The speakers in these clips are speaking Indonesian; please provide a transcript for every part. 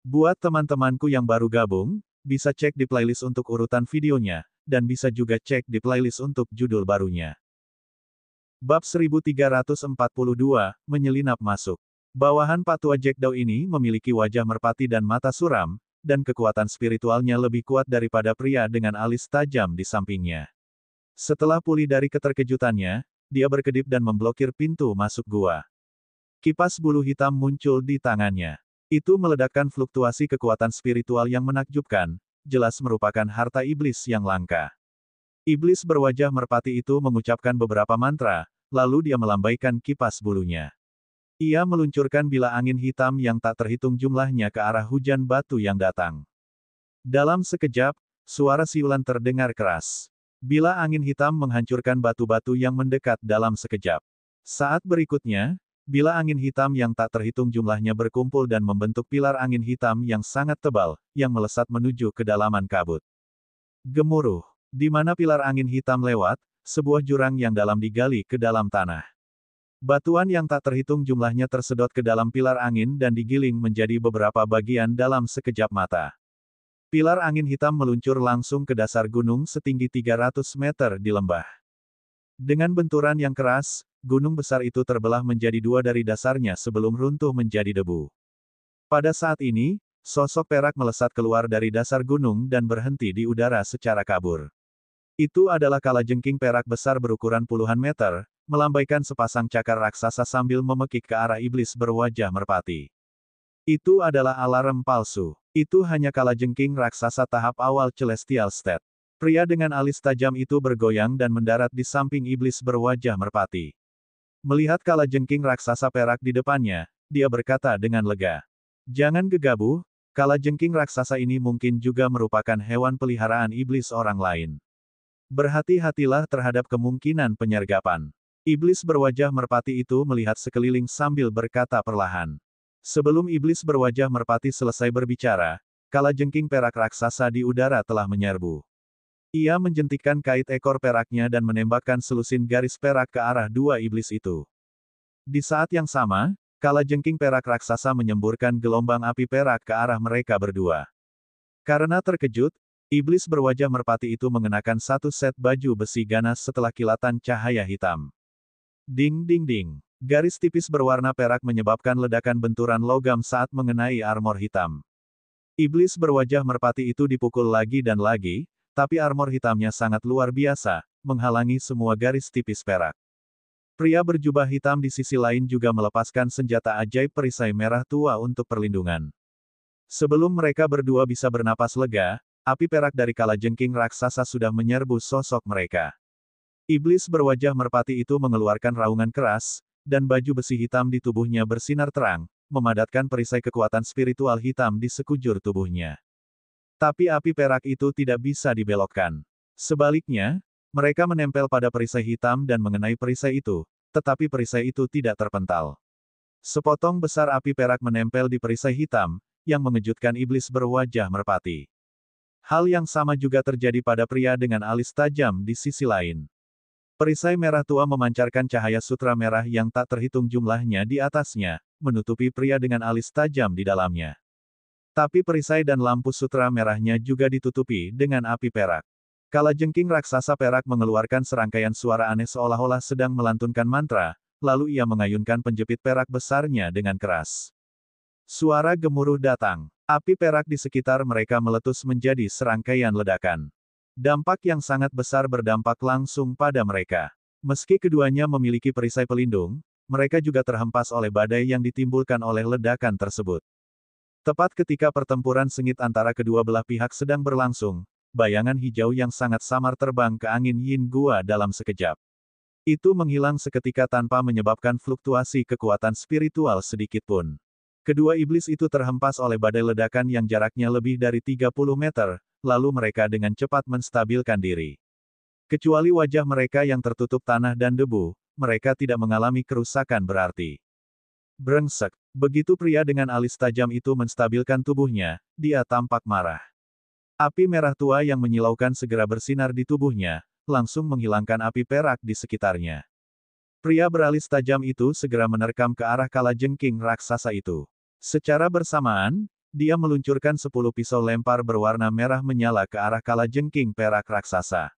Buat teman-temanku yang baru gabung, bisa cek di playlist untuk urutan videonya, dan bisa juga cek di playlist untuk judul barunya. Bab 1342, Menyelinap Masuk. Bawahan Patua Jack Daw ini memiliki wajah merpati dan mata suram, dan kekuatan spiritualnya lebih kuat daripada pria dengan alis tajam di sampingnya. Setelah pulih dari keterkejutannya, dia berkedip dan memblokir pintu masuk gua. Kipas bulu hitam muncul di tangannya. Itu meledakkan fluktuasi kekuatan spiritual yang menakjubkan, jelas merupakan harta iblis yang langka. Iblis berwajah merpati itu mengucapkan beberapa mantra, lalu dia melambaikan kipas bulunya. Ia meluncurkan bila angin hitam yang tak terhitung jumlahnya ke arah hujan batu yang datang. Dalam sekejap, suara siulan terdengar keras. Bila angin hitam menghancurkan batu-batu yang mendekat dalam sekejap. Saat berikutnya, bila angin hitam yang tak terhitung jumlahnya berkumpul dan membentuk pilar angin hitam yang sangat tebal, yang melesat menuju kedalaman kabut. Gemuruh. Di mana pilar angin hitam lewat, sebuah jurang yang dalam digali ke dalam tanah. Batuan yang tak terhitung jumlahnya tersedot ke dalam pilar angin dan digiling menjadi beberapa bagian dalam sekejap mata. Pilar angin hitam meluncur langsung ke dasar gunung setinggi 300 meter di lembah. Dengan benturan yang keras, gunung besar itu terbelah menjadi dua dari dasarnya sebelum runtuh menjadi debu. Pada saat ini, sosok perak melesat keluar dari dasar gunung dan berhenti di udara secara kabur. Itu adalah kalajengking perak besar berukuran puluhan meter, melambaikan sepasang cakar raksasa sambil memekik ke arah iblis berwajah merpati. Itu adalah alarm palsu. Itu hanya kalajengking raksasa tahap awal Celestial State. Pria dengan alis tajam itu bergoyang dan mendarat di samping iblis berwajah merpati. Melihat kalajengking raksasa perak di depannya, dia berkata dengan lega. Jangan gegabah, kalajengking raksasa ini mungkin juga merupakan hewan peliharaan iblis orang lain. Berhati-hatilah terhadap kemungkinan penyergapan. Iblis berwajah merpati itu melihat sekeliling sambil berkata perlahan. Sebelum iblis berwajah merpati selesai berbicara, kalajengking perak raksasa di udara telah menyerbu. Ia menjentikkan kait ekor peraknya dan menembakkan selusin garis perak ke arah dua iblis itu. Di saat yang sama, kalajengking perak raksasa menyemburkan gelombang api perak ke arah mereka berdua. Karena terkejut, iblis berwajah merpati itu mengenakan satu set baju besi ganas setelah kilatan cahaya hitam. Ding ding ding. Garis tipis berwarna perak menyebabkan ledakan benturan logam saat mengenai armor hitam. Iblis berwajah merpati itu dipukul lagi dan lagi, tapi armor hitamnya sangat luar biasa, menghalangi semua garis tipis perak. Pria berjubah hitam di sisi lain juga melepaskan senjata ajaib perisai merah tua untuk perlindungan. Sebelum mereka berdua bisa bernapas lega, api perak dari kalajengking raksasa sudah menyerbu sosok mereka. Iblis berwajah merpati itu mengeluarkan raungan keras, dan baju besi hitam di tubuhnya bersinar terang, memadatkan perisai kekuatan spiritual hitam di sekujur tubuhnya. Tapi api perak itu tidak bisa dibelokkan. Sebaliknya, mereka menempel pada perisai hitam dan mengenai perisai itu, tetapi perisai itu tidak terpental. Sepotong besar api perak menempel di perisai hitam, yang mengejutkan iblis berwajah merpati. Hal yang sama juga terjadi pada pria dengan alis tajam di sisi lain. Perisai merah tua memancarkan cahaya sutra merah yang tak terhitung jumlahnya di atasnya, menutupi pria dengan alis tajam di dalamnya. Tapi perisai dan lampu sutra merahnya juga ditutupi dengan api perak. Kalajengking raksasa perak mengeluarkan serangkaian suara aneh seolah-olah sedang melantunkan mantra, lalu ia mengayunkan penjepit perak besarnya dengan keras. Suara gemuruh datang. Api perak di sekitar mereka meletus menjadi serangkaian ledakan. Dampak yang sangat besar berdampak langsung pada mereka. Meski keduanya memiliki perisai pelindung, mereka juga terhempas oleh badai yang ditimbulkan oleh ledakan tersebut. Tepat ketika pertempuran sengit antara kedua belah pihak sedang berlangsung, bayangan hijau yang sangat samar terbang ke angin yin gua dalam sekejap. Itu menghilang seketika tanpa menyebabkan fluktuasi kekuatan spiritual sedikit pun. Kedua iblis itu terhempas oleh badai ledakan yang jaraknya lebih dari 30 meter, lalu mereka dengan cepat menstabilkan diri. Kecuali wajah mereka yang tertutup tanah dan debu, mereka tidak mengalami kerusakan berarti. Brengsek. Begitu pria dengan alis tajam itu menstabilkan tubuhnya, dia tampak marah. Api merah tua yang menyilaukan segera bersinar di tubuhnya, langsung menghilangkan api perak di sekitarnya. Pria beralis tajam itu segera menerkam ke arah kalajengking raksasa itu. Secara bersamaan, dia meluncurkan 10 pisau lempar berwarna merah menyala ke arah kalajengking perak raksasa.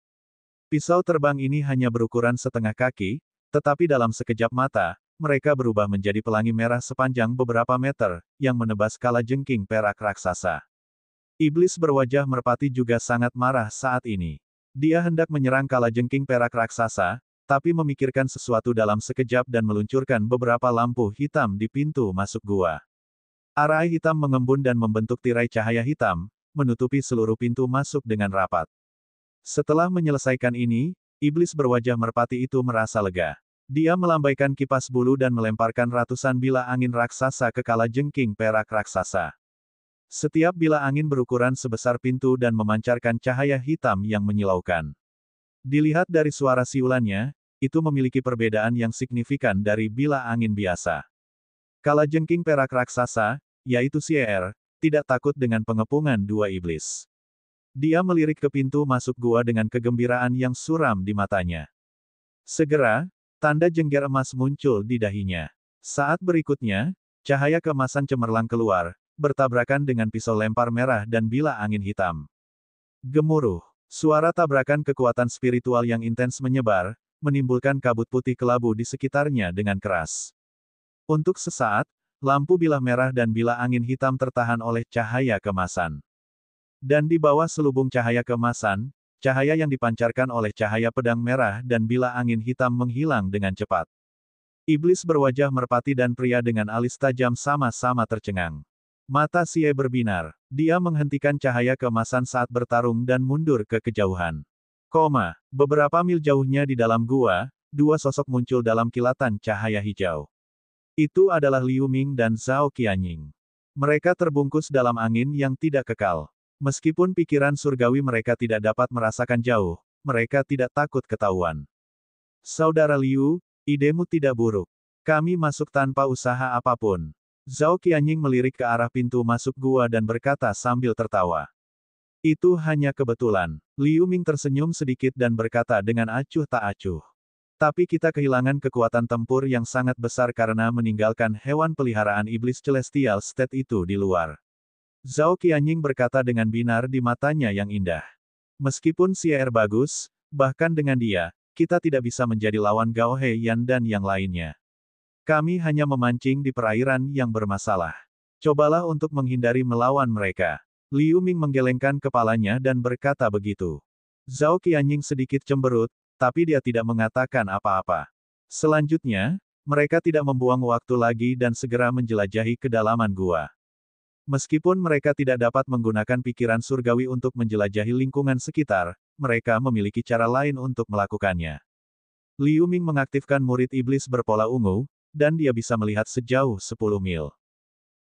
Pisau terbang ini hanya berukuran setengah kaki, tetapi dalam sekejap mata, mereka berubah menjadi pelangi merah sepanjang beberapa meter, yang menebas kalajengking perak raksasa. Iblis berwajah merpati juga sangat marah saat ini. Dia hendak menyerang kalajengking perak raksasa, tapi memikirkan sesuatu dalam sekejap dan meluncurkan beberapa lampu hitam di pintu masuk gua. Arai hitam mengembun dan membentuk tirai cahaya hitam, menutupi seluruh pintu masuk dengan rapat. Setelah menyelesaikan ini, iblis berwajah merpati itu merasa lega. Dia melambaikan kipas bulu dan melemparkan ratusan bila angin raksasa ke kalajengking perak raksasa. Setiap bila angin berukuran sebesar pintu dan memancarkan cahaya hitam yang menyilaukan. Dilihat dari suara siulannya, itu memiliki perbedaan yang signifikan dari bila angin biasa. Kalajengking perak raksasa, yaitu Sier, tidak takut dengan pengepungan dua iblis. Dia melirik ke pintu masuk gua dengan kegembiraan yang suram di matanya. Segera, tanda jengger emas muncul di dahinya. Saat berikutnya, cahaya keemasan cemerlang keluar, bertabrakan dengan pisau lempar merah dan bila angin hitam. Gemuruh. Suara tabrakan kekuatan spiritual yang intens menyebar, menimbulkan kabut putih kelabu di sekitarnya dengan keras. Untuk sesaat, lampu bilah merah dan bila angin hitam tertahan oleh cahaya keemasan. Dan di bawah selubung cahaya keemasan, cahaya yang dipancarkan oleh cahaya pedang merah dan bila angin hitam menghilang dengan cepat. Iblis berwajah merpati dan pria dengan alis tajam sama-sama tercengang. Mata Sie berbinar. Dia menghentikan cahaya keemasan saat bertarung dan mundur ke kejauhan. Beberapa mil jauhnya di dalam gua, dua sosok muncul dalam kilatan cahaya hijau. Itu adalah Liu Ming dan Zhao Qianying. Mereka terbungkus dalam angin yang tidak kekal. Meskipun pikiran surgawi mereka tidak dapat merasakan jauh, mereka tidak takut ketahuan. Saudara Liu, idemu tidak buruk. Kami masuk tanpa usaha apapun. Zhao Qianying melirik ke arah pintu masuk gua dan berkata sambil tertawa. Itu hanya kebetulan. Liu Ming tersenyum sedikit dan berkata dengan acuh tak acuh. Tapi kita kehilangan kekuatan tempur yang sangat besar karena meninggalkan hewan peliharaan iblis Celestial State itu di luar. Zhao Qianying berkata dengan binar di matanya yang indah. Meskipun Sier bagus, bahkan dengan dia, kita tidak bisa menjadi lawan Gao Heiyan dan yang lainnya. Kami hanya memancing di perairan yang bermasalah. Cobalah untuk menghindari melawan mereka. Liu Ming menggelengkan kepalanya dan berkata begitu. Zhao Qianying sedikit cemberut, tapi dia tidak mengatakan apa-apa. Selanjutnya, mereka tidak membuang waktu lagi dan segera menjelajahi kedalaman gua. Meskipun mereka tidak dapat menggunakan pikiran surgawi untuk menjelajahi lingkungan sekitar, mereka memiliki cara lain untuk melakukannya. Liu Ming mengaktifkan murid iblis berpola ungu, dan dia bisa melihat sejauh 10 mil.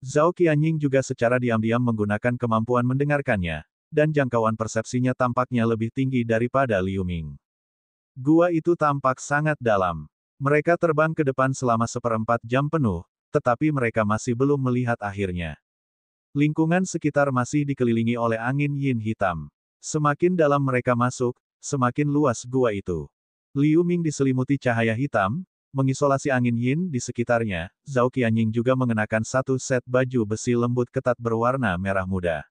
Zhao Qianying juga secara diam-diam menggunakan kemampuan mendengarkannya, dan jangkauan persepsinya tampaknya lebih tinggi daripada Liu Ming. Gua itu tampak sangat dalam. Mereka terbang ke depan selama 1/4 jam penuh, tetapi mereka masih belum melihat akhirnya. Lingkungan sekitar masih dikelilingi oleh angin yin hitam. Semakin dalam mereka masuk, semakin luas gua itu. Liu Ming diselimuti cahaya hitam, mengisolasi angin yin di sekitarnya. Zhao Qianying juga mengenakan satu set baju besi lembut ketat berwarna merah muda.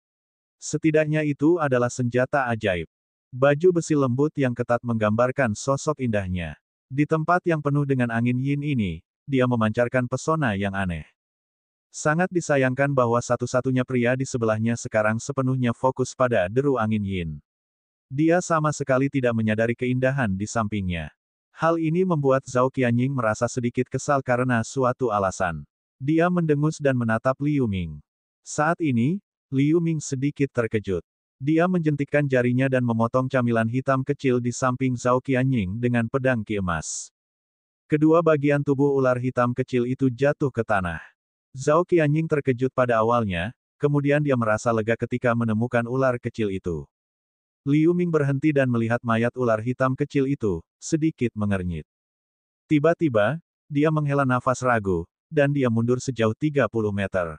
Setidaknya itu adalah senjata ajaib. Baju besi lembut yang ketat menggambarkan sosok indahnya. Di tempat yang penuh dengan angin yin ini, dia memancarkan pesona yang aneh. Sangat disayangkan bahwa satu-satunya pria di sebelahnya sekarang sepenuhnya fokus pada deru angin yin. Dia sama sekali tidak menyadari keindahan di sampingnya. Hal ini membuat Zhao Qianying merasa sedikit kesal karena suatu alasan. Dia mendengus dan menatap Liu Ming. Saat ini, Liu Ming sedikit terkejut. Dia menjentikkan jarinya dan memotong camilan hitam kecil di samping Zhao Qianying dengan pedang ki emas. Kedua bagian tubuh ular hitam kecil itu jatuh ke tanah. Zhao Qianying terkejut pada awalnya, kemudian dia merasa lega ketika menemukan ular kecil itu. Liu Ming berhenti dan melihat mayat ular hitam kecil itu, sedikit mengernyit. Tiba-tiba, dia menghela nafas ragu, dan dia mundur sejauh 30 meter.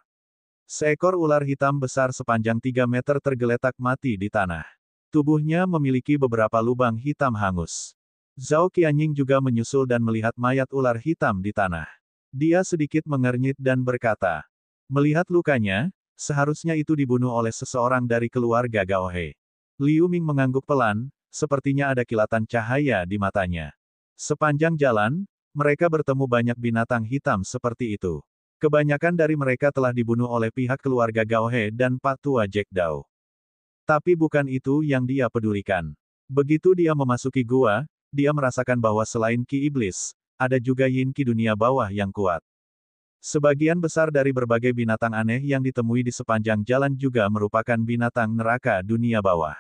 Seekor ular hitam besar sepanjang 3 meter tergeletak mati di tanah. Tubuhnya memiliki beberapa lubang hitam hangus. Zhao Qianying juga menyusul dan melihat mayat ular hitam di tanah. Dia sedikit mengernyit dan berkata, melihat lukanya, Seharusnya itu dibunuh oleh seseorang dari keluarga Gaohe. Liu Ming mengangguk pelan, sepertinya ada kilatan cahaya di matanya. Sepanjang jalan, mereka bertemu banyak binatang hitam seperti itu. Kebanyakan dari mereka telah dibunuh oleh pihak keluarga Gaohe dan Pak Tua Jack Dao. Tapi bukan itu yang dia pedulikan. Begitu dia memasuki gua, dia merasakan bahwa selain Ki Iblis, ada juga Yin Ki dunia bawah yang kuat. Sebagian besar dari berbagai binatang aneh yang ditemui di sepanjang jalan juga merupakan binatang neraka dunia bawah.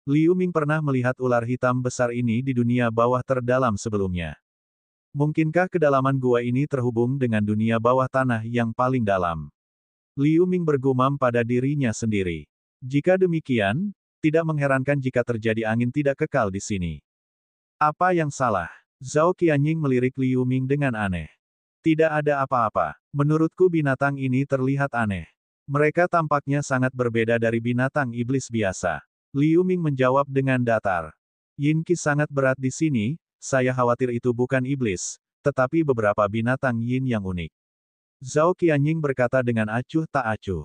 Liu Ming pernah melihat ular hitam besar ini di dunia bawah terdalam sebelumnya. Mungkinkah kedalaman gua ini terhubung dengan dunia bawah tanah yang paling dalam? Liu Ming bergumam pada dirinya sendiri. Jika demikian, tidak mengherankan jika terjadi angin tidak kekal di sini. Apa yang salah? Zhao Qianying melirik Liu Ming dengan aneh. Tidak ada apa-apa. Menurutku binatang ini terlihat aneh. Mereka tampaknya sangat berbeda dari binatang iblis biasa. Liu Ming menjawab dengan datar. Yin Qi sangat berat di sini, saya khawatir itu bukan iblis, tetapi beberapa binatang yin yang unik. Zhao Qianying berkata dengan acuh tak acuh.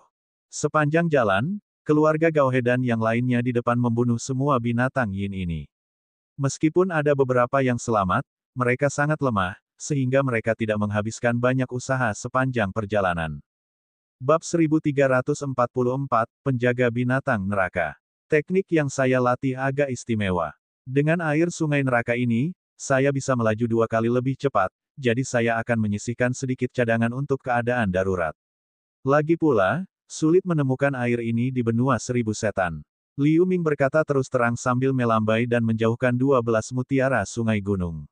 Sepanjang jalan, keluarga Gaohe dan yang lainnya di depan membunuh semua binatang yin ini. Meskipun ada beberapa yang selamat, mereka sangat lemah, sehingga mereka tidak menghabiskan banyak usaha sepanjang perjalanan. Bab 1344, Penjaga Binatang Neraka. Teknik yang saya latih agak istimewa. Dengan air sungai neraka ini, saya bisa melaju 2 kali lebih cepat, jadi saya akan menyisihkan sedikit cadangan untuk keadaan darurat. Lagi pula, sulit menemukan air ini di benua 1000 setan. Liu Ming berkata terus terang sambil melambai dan menjauhkan 12 mutiara sungai gunung.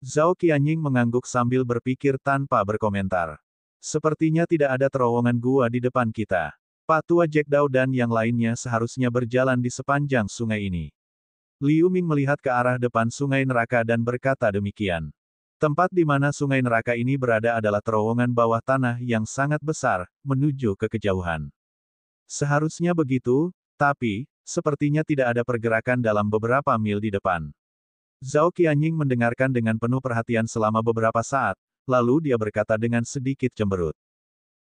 Zhao Qianying mengangguk sambil berpikir tanpa berkomentar. Sepertinya tidak ada terowongan gua di depan kita. Pak Tua Jack Dao dan yang lainnya seharusnya berjalan di sepanjang sungai ini. Liu Ming melihat ke arah depan sungai neraka dan berkata demikian. Tempat di mana sungai neraka ini berada adalah terowongan bawah tanah yang sangat besar, menuju ke kejauhan. Seharusnya begitu, tapi, sepertinya tidak ada pergerakan dalam beberapa mil di depan. Zhao Qianying mendengarkan dengan penuh perhatian selama beberapa saat, lalu dia berkata dengan sedikit cemberut.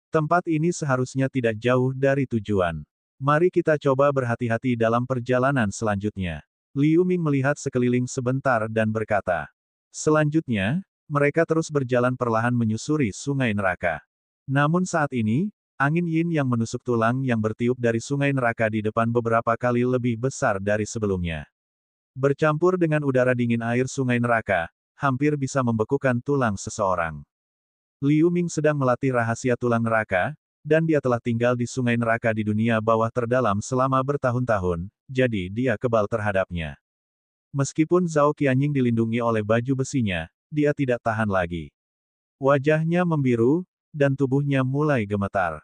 Tempat ini seharusnya tidak jauh dari tujuan. Mari kita coba berhati-hati dalam perjalanan selanjutnya. Liu Ming melihat sekeliling sebentar dan berkata. Selanjutnya, mereka terus berjalan perlahan menyusuri sungai neraka. Namun saat ini, angin yin yang menusuk tulang yang bertiup dari sungai neraka di depan beberapa kali lebih besar dari sebelumnya. Bercampur dengan udara dingin air sungai neraka, hampir bisa membekukan tulang seseorang. Liu Ming sedang melatih rahasia tulang neraka, dan dia telah tinggal di sungai neraka di dunia bawah terdalam selama bertahun-tahun, jadi dia kebal terhadapnya. Meskipun Zhao Qianying dilindungi oleh baju besinya, dia tidak tahan lagi. Wajahnya membiru, dan tubuhnya mulai gemetar.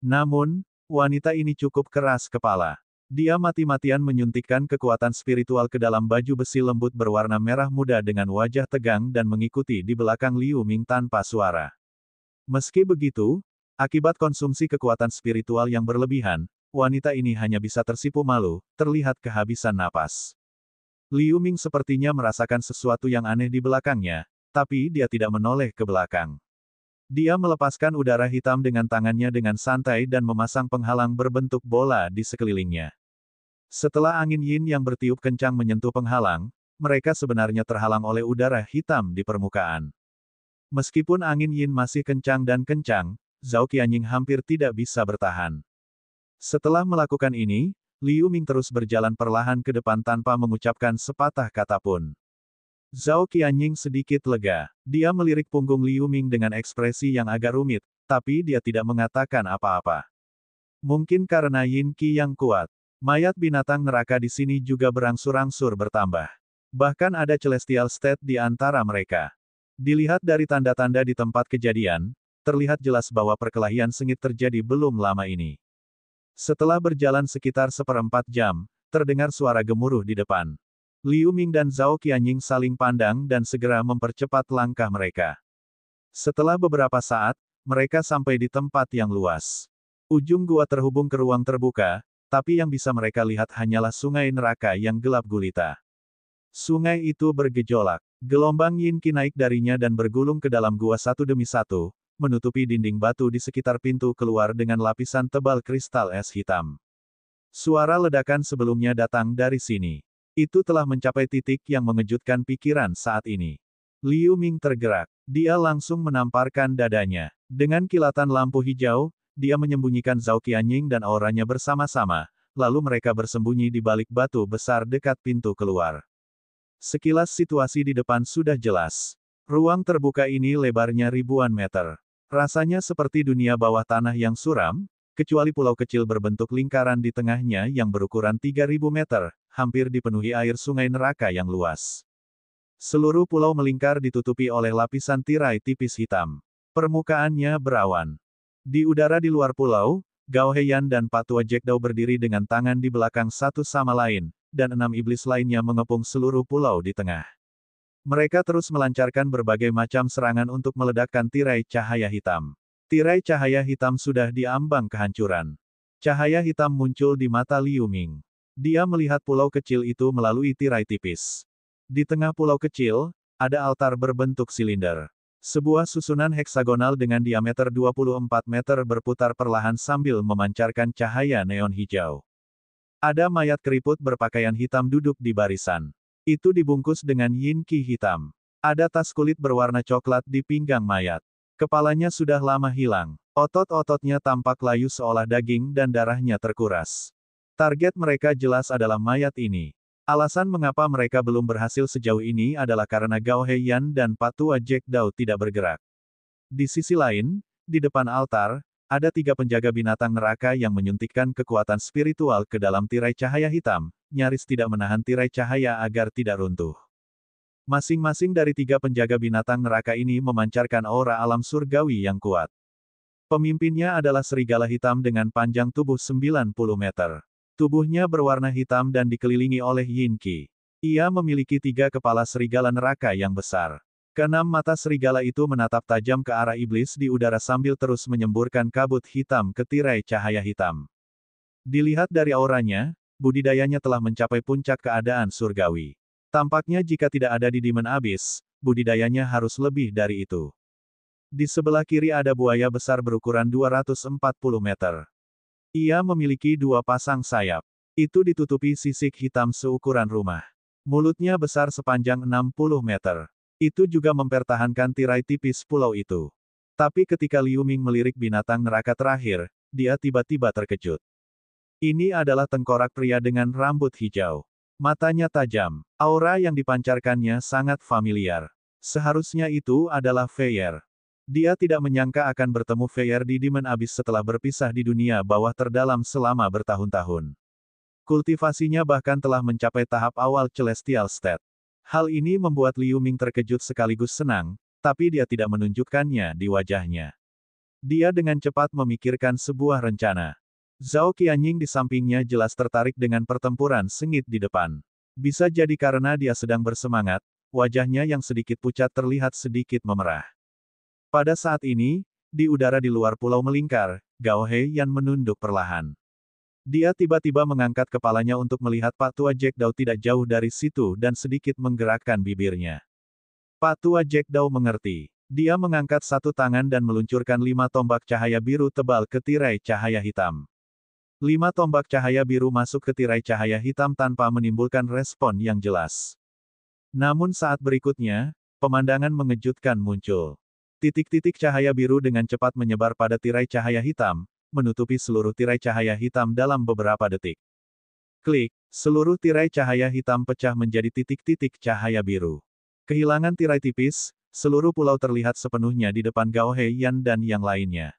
Namun, wanita ini cukup keras kepala. Dia mati-matian menyuntikkan kekuatan spiritual ke dalam baju besi lembut berwarna merah muda dengan wajah tegang dan mengikuti di belakang Liu Ming tanpa suara. Meski begitu, akibat konsumsi kekuatan spiritual yang berlebihan, wanita ini hanya bisa tersipu malu, terlihat kehabisan napas. Liu Ming sepertinya merasakan sesuatu yang aneh di belakangnya, tapi dia tidak menoleh ke belakang. Dia melepaskan udara hitam dengan tangannya dengan santai dan memasang penghalang berbentuk bola di sekelilingnya. Setelah angin yin yang bertiup kencang menyentuh penghalang, mereka sebenarnya terhalang oleh udara hitam di permukaan. Meskipun angin yin masih kencang dan kencang, Zhao Qianying hampir tidak bisa bertahan. Setelah melakukan ini, Liu Ming terus berjalan perlahan ke depan tanpa mengucapkan sepatah kata pun. Zhao Qianying sedikit lega. Dia melirik punggung Liu Ming dengan ekspresi yang agak rumit, tapi dia tidak mengatakan apa-apa. Mungkin karena Yin Qi yang kuat. Mayat binatang neraka di sini juga berangsur-angsur bertambah. Bahkan ada celestial state di antara mereka. Dilihat dari tanda-tanda di tempat kejadian, terlihat jelas bahwa perkelahian sengit terjadi belum lama ini. Setelah berjalan sekitar 1/4 jam, terdengar suara gemuruh di depan. Liu Ming dan Zhao Qianying saling pandang dan segera mempercepat langkah mereka. Setelah beberapa saat, mereka sampai di tempat yang luas. Ujung gua terhubung ke ruang terbuka, tapi yang bisa mereka lihat hanyalah sungai neraka yang gelap gulita. Sungai itu bergejolak. Gelombang Yin Qi naik darinya dan bergulung ke dalam gua satu demi satu, menutupi dinding batu di sekitar pintu keluar dengan lapisan tebal kristal es hitam. Suara ledakan sebelumnya datang dari sini. Itu telah mencapai titik yang mengejutkan pikiran saat ini. Liu Ming tergerak. Dia langsung menamparkan dadanya. Dengan kilatan lampu hijau, dia menyembunyikan Zhao Qianying dan auranya bersama-sama, lalu mereka bersembunyi di balik batu besar dekat pintu keluar. Sekilas situasi di depan sudah jelas. Ruang terbuka ini lebarnya ribuan meter. Rasanya seperti dunia bawah tanah yang suram, kecuali pulau kecil berbentuk lingkaran di tengahnya yang berukuran 3.000 meter, hampir dipenuhi air sungai neraka yang luas. Seluruh pulau melingkar ditutupi oleh lapisan tirai tipis hitam. Permukaannya berawan. Di udara di luar pulau, Gao Heiyan dan Patua Jack Dao berdiri dengan tangan di belakang satu sama lain, dan 6 iblis lainnya mengepung seluruh pulau di tengah. Mereka terus melancarkan berbagai macam serangan untuk meledakkan tirai cahaya hitam. Tirai cahaya hitam sudah diambang kehancuran. Cahaya hitam muncul di mata Liu Ming. Dia melihat pulau kecil itu melalui tirai tipis. Di tengah pulau kecil, ada altar berbentuk silinder. Sebuah susunan heksagonal dengan diameter 24 meter berputar perlahan sambil memancarkan cahaya neon hijau. Ada mayat keriput berpakaian hitam duduk di barisan. Itu dibungkus dengan yin qi hitam. Ada tas kulit berwarna coklat di pinggang mayat. Kepalanya sudah lama hilang. Otot-ototnya tampak layu seolah daging dan darahnya terkuras. Target mereka jelas adalah mayat ini. Alasan mengapa mereka belum berhasil sejauh ini adalah karena Gao Heiyan dan Patua Jack Dao tidak bergerak. Di sisi lain, di depan altar, ada 3 penjaga binatang neraka yang menyuntikkan kekuatan spiritual ke dalam tirai cahaya hitam, nyaris tidak menahan tirai cahaya agar tidak runtuh. Masing-masing dari 3 penjaga binatang neraka ini memancarkan aura alam surgawi yang kuat. Pemimpinnya adalah serigala hitam dengan panjang tubuh 90 meter. Tubuhnya berwarna hitam dan dikelilingi oleh yin qi. Ia memiliki 3 kepala serigala neraka yang besar. Keenam mata serigala itu menatap tajam ke arah iblis di udara sambil terus menyemburkan kabut hitam ke tirai cahaya hitam. Dilihat dari auranya, budidayanya telah mencapai puncak keadaan surgawi. Tampaknya jika tidak ada di Demon Abyss, budidayanya harus lebih dari itu. Di sebelah kiri ada buaya besar berukuran 240 meter. Ia memiliki 2 pasang sayap. Itu ditutupi sisik hitam seukuran rumah. Mulutnya besar sepanjang 60 meter. Itu juga mempertahankan tirai tipis pulau itu. Tapi ketika Liu Ming melirik binatang neraka terakhir, dia tiba-tiba terkejut. Ini adalah tengkorak pria dengan rambut hijau. Matanya tajam. Aura yang dipancarkannya sangat familiar. Seharusnya itu adalah Feier. Dia tidak menyangka akan bertemu Feier di Demon Abyss setelah berpisah di dunia bawah terdalam selama bertahun-tahun. Kultivasinya bahkan telah mencapai tahap awal Celestial State. Hal ini membuat Liu Ming terkejut sekaligus senang, tapi dia tidak menunjukkannya di wajahnya. Dia dengan cepat memikirkan sebuah rencana. Zhao Qianying di sampingnya jelas tertarik dengan pertempuran sengit di depan. Bisa jadi karena dia sedang bersemangat, wajahnya yang sedikit pucat terlihat sedikit memerah. Pada saat ini, di udara di luar pulau melingkar, Gao Heiyan menunduk perlahan. Dia tiba-tiba mengangkat kepalanya untuk melihat Patua Jack Dao tidak jauh dari situ dan sedikit menggerakkan bibirnya. Patua Jack Dao mengerti. Dia mengangkat satu tangan dan meluncurkan 5 tombak cahaya biru tebal ke tirai cahaya hitam. 5 tombak cahaya biru masuk ke tirai cahaya hitam tanpa menimbulkan respon yang jelas. Namun saat berikutnya, pemandangan mengejutkan muncul. Titik-titik cahaya biru dengan cepat menyebar pada tirai cahaya hitam, menutupi seluruh tirai cahaya hitam dalam beberapa detik. Klik, seluruh tirai cahaya hitam pecah menjadi titik-titik cahaya biru. Kehilangan tirai tipis, seluruh pulau terlihat sepenuhnya di depan Gao Heiyan dan yang lainnya.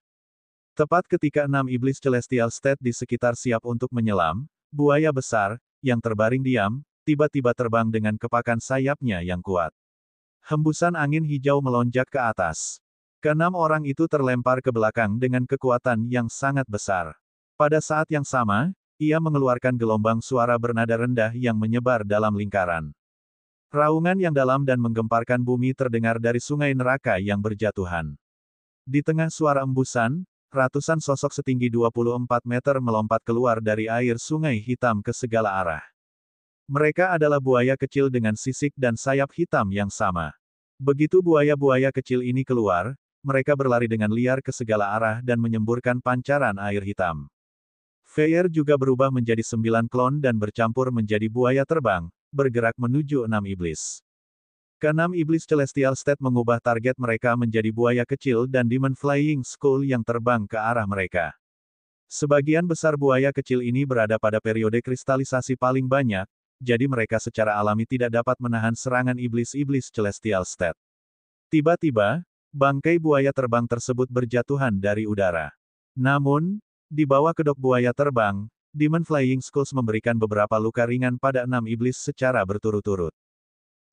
Tepat ketika 6 iblis Celestial State di sekitar siap untuk menyelam, buaya besar, yang terbaring diam, tiba-tiba terbang dengan kepakan sayapnya yang kuat. Hembusan angin hijau melonjak ke atas. Keenam orang itu terlempar ke belakang dengan kekuatan yang sangat besar. Pada saat yang sama, ia mengeluarkan gelombang suara bernada rendah yang menyebar dalam lingkaran. Raungan yang dalam dan menggemparkan bumi terdengar dari sungai neraka yang berjatuhan. Di tengah suara embusan, ratusan sosok setinggi 24 meter melompat keluar dari air sungai hitam ke segala arah. Mereka adalah buaya kecil dengan sisik dan sayap hitam yang sama. Begitu buaya-buaya kecil ini keluar, mereka berlari dengan liar ke segala arah dan menyemburkan pancaran air hitam. Feyre juga berubah menjadi 9 klon dan bercampur menjadi buaya terbang, bergerak menuju 6 iblis. Keenam iblis Celestial State mengubah target mereka menjadi buaya kecil dan Demon Flying Skull yang terbang ke arah mereka. Sebagian besar buaya kecil ini berada pada periode kristalisasi paling banyak, jadi mereka secara alami tidak dapat menahan serangan iblis-iblis Celestial State. Tiba-tiba, bangkai buaya terbang tersebut berjatuhan dari udara. Namun, di bawah kedok buaya terbang, Demon Flying Skulls memberikan beberapa luka ringan pada 6 iblis secara berturut-turut.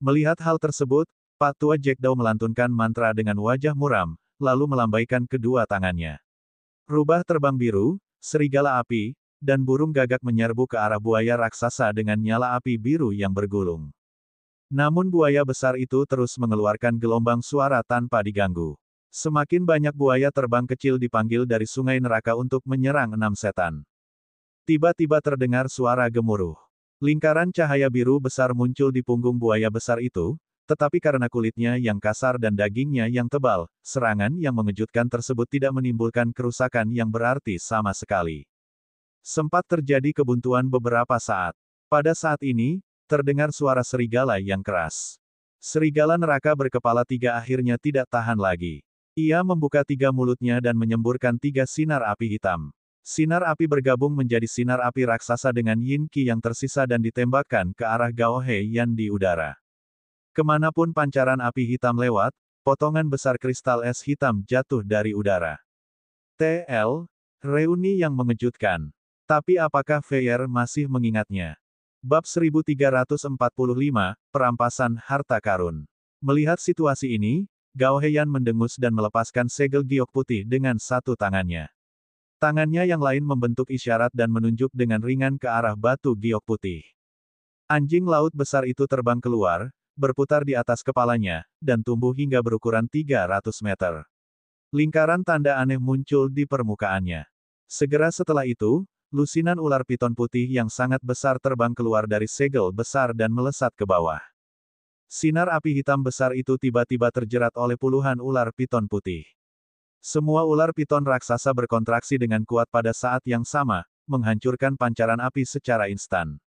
Melihat hal tersebut, Pak Tua Jackdaw melantunkan mantra dengan wajah muram, lalu melambaikan kedua tangannya. Rubah terbang biru, serigala api, dan burung gagak menyerbu ke arah buaya raksasa dengan nyala api biru yang bergulung. Namun buaya besar itu terus mengeluarkan gelombang suara tanpa diganggu. Semakin banyak buaya terbang kecil dipanggil dari sungai neraka untuk menyerang 6 setan. Tiba-tiba terdengar suara gemuruh. Lingkaran cahaya biru besar muncul di punggung buaya besar itu, tetapi karena kulitnya yang kasar dan dagingnya yang tebal, serangan yang mengejutkan tersebut tidak menimbulkan kerusakan yang berarti sama sekali. Sempat terjadi kebuntuan beberapa saat. Pada saat ini, terdengar suara serigala yang keras. Serigala neraka berkepala 3 akhirnya tidak tahan lagi. Ia membuka 3 mulutnya dan menyemburkan 3 sinar api hitam. Sinar api bergabung menjadi sinar api raksasa dengan Yin Qi yang tersisa dan ditembakkan ke arah Gao He Yan di udara. Kemanapun pancaran api hitam lewat, potongan besar kristal es hitam jatuh dari udara. TL, reuni yang mengejutkan. Tapi apakah Feyre masih mengingatnya? Bab 1345, Perampasan Harta Karun. Melihat situasi ini, Gao He Yan mendengus dan melepaskan segel giok putih dengan satu tangannya. Tangannya yang lain membentuk isyarat dan menunjuk dengan ringan ke arah batu giok putih. Anjing laut besar itu terbang keluar, berputar di atas kepalanya, dan tumbuh hingga berukuran 300 meter. Lingkaran tanda aneh muncul di permukaannya. Segera setelah itu, lusinan ular piton putih yang sangat besar terbang keluar dari segel besar dan melesat ke bawah. Sinar api hitam besar itu tiba-tiba terjerat oleh puluhan ular piton putih. Semua ular piton raksasa berkontraksi dengan kuat pada saat yang sama, menghancurkan pancaran api secara instan.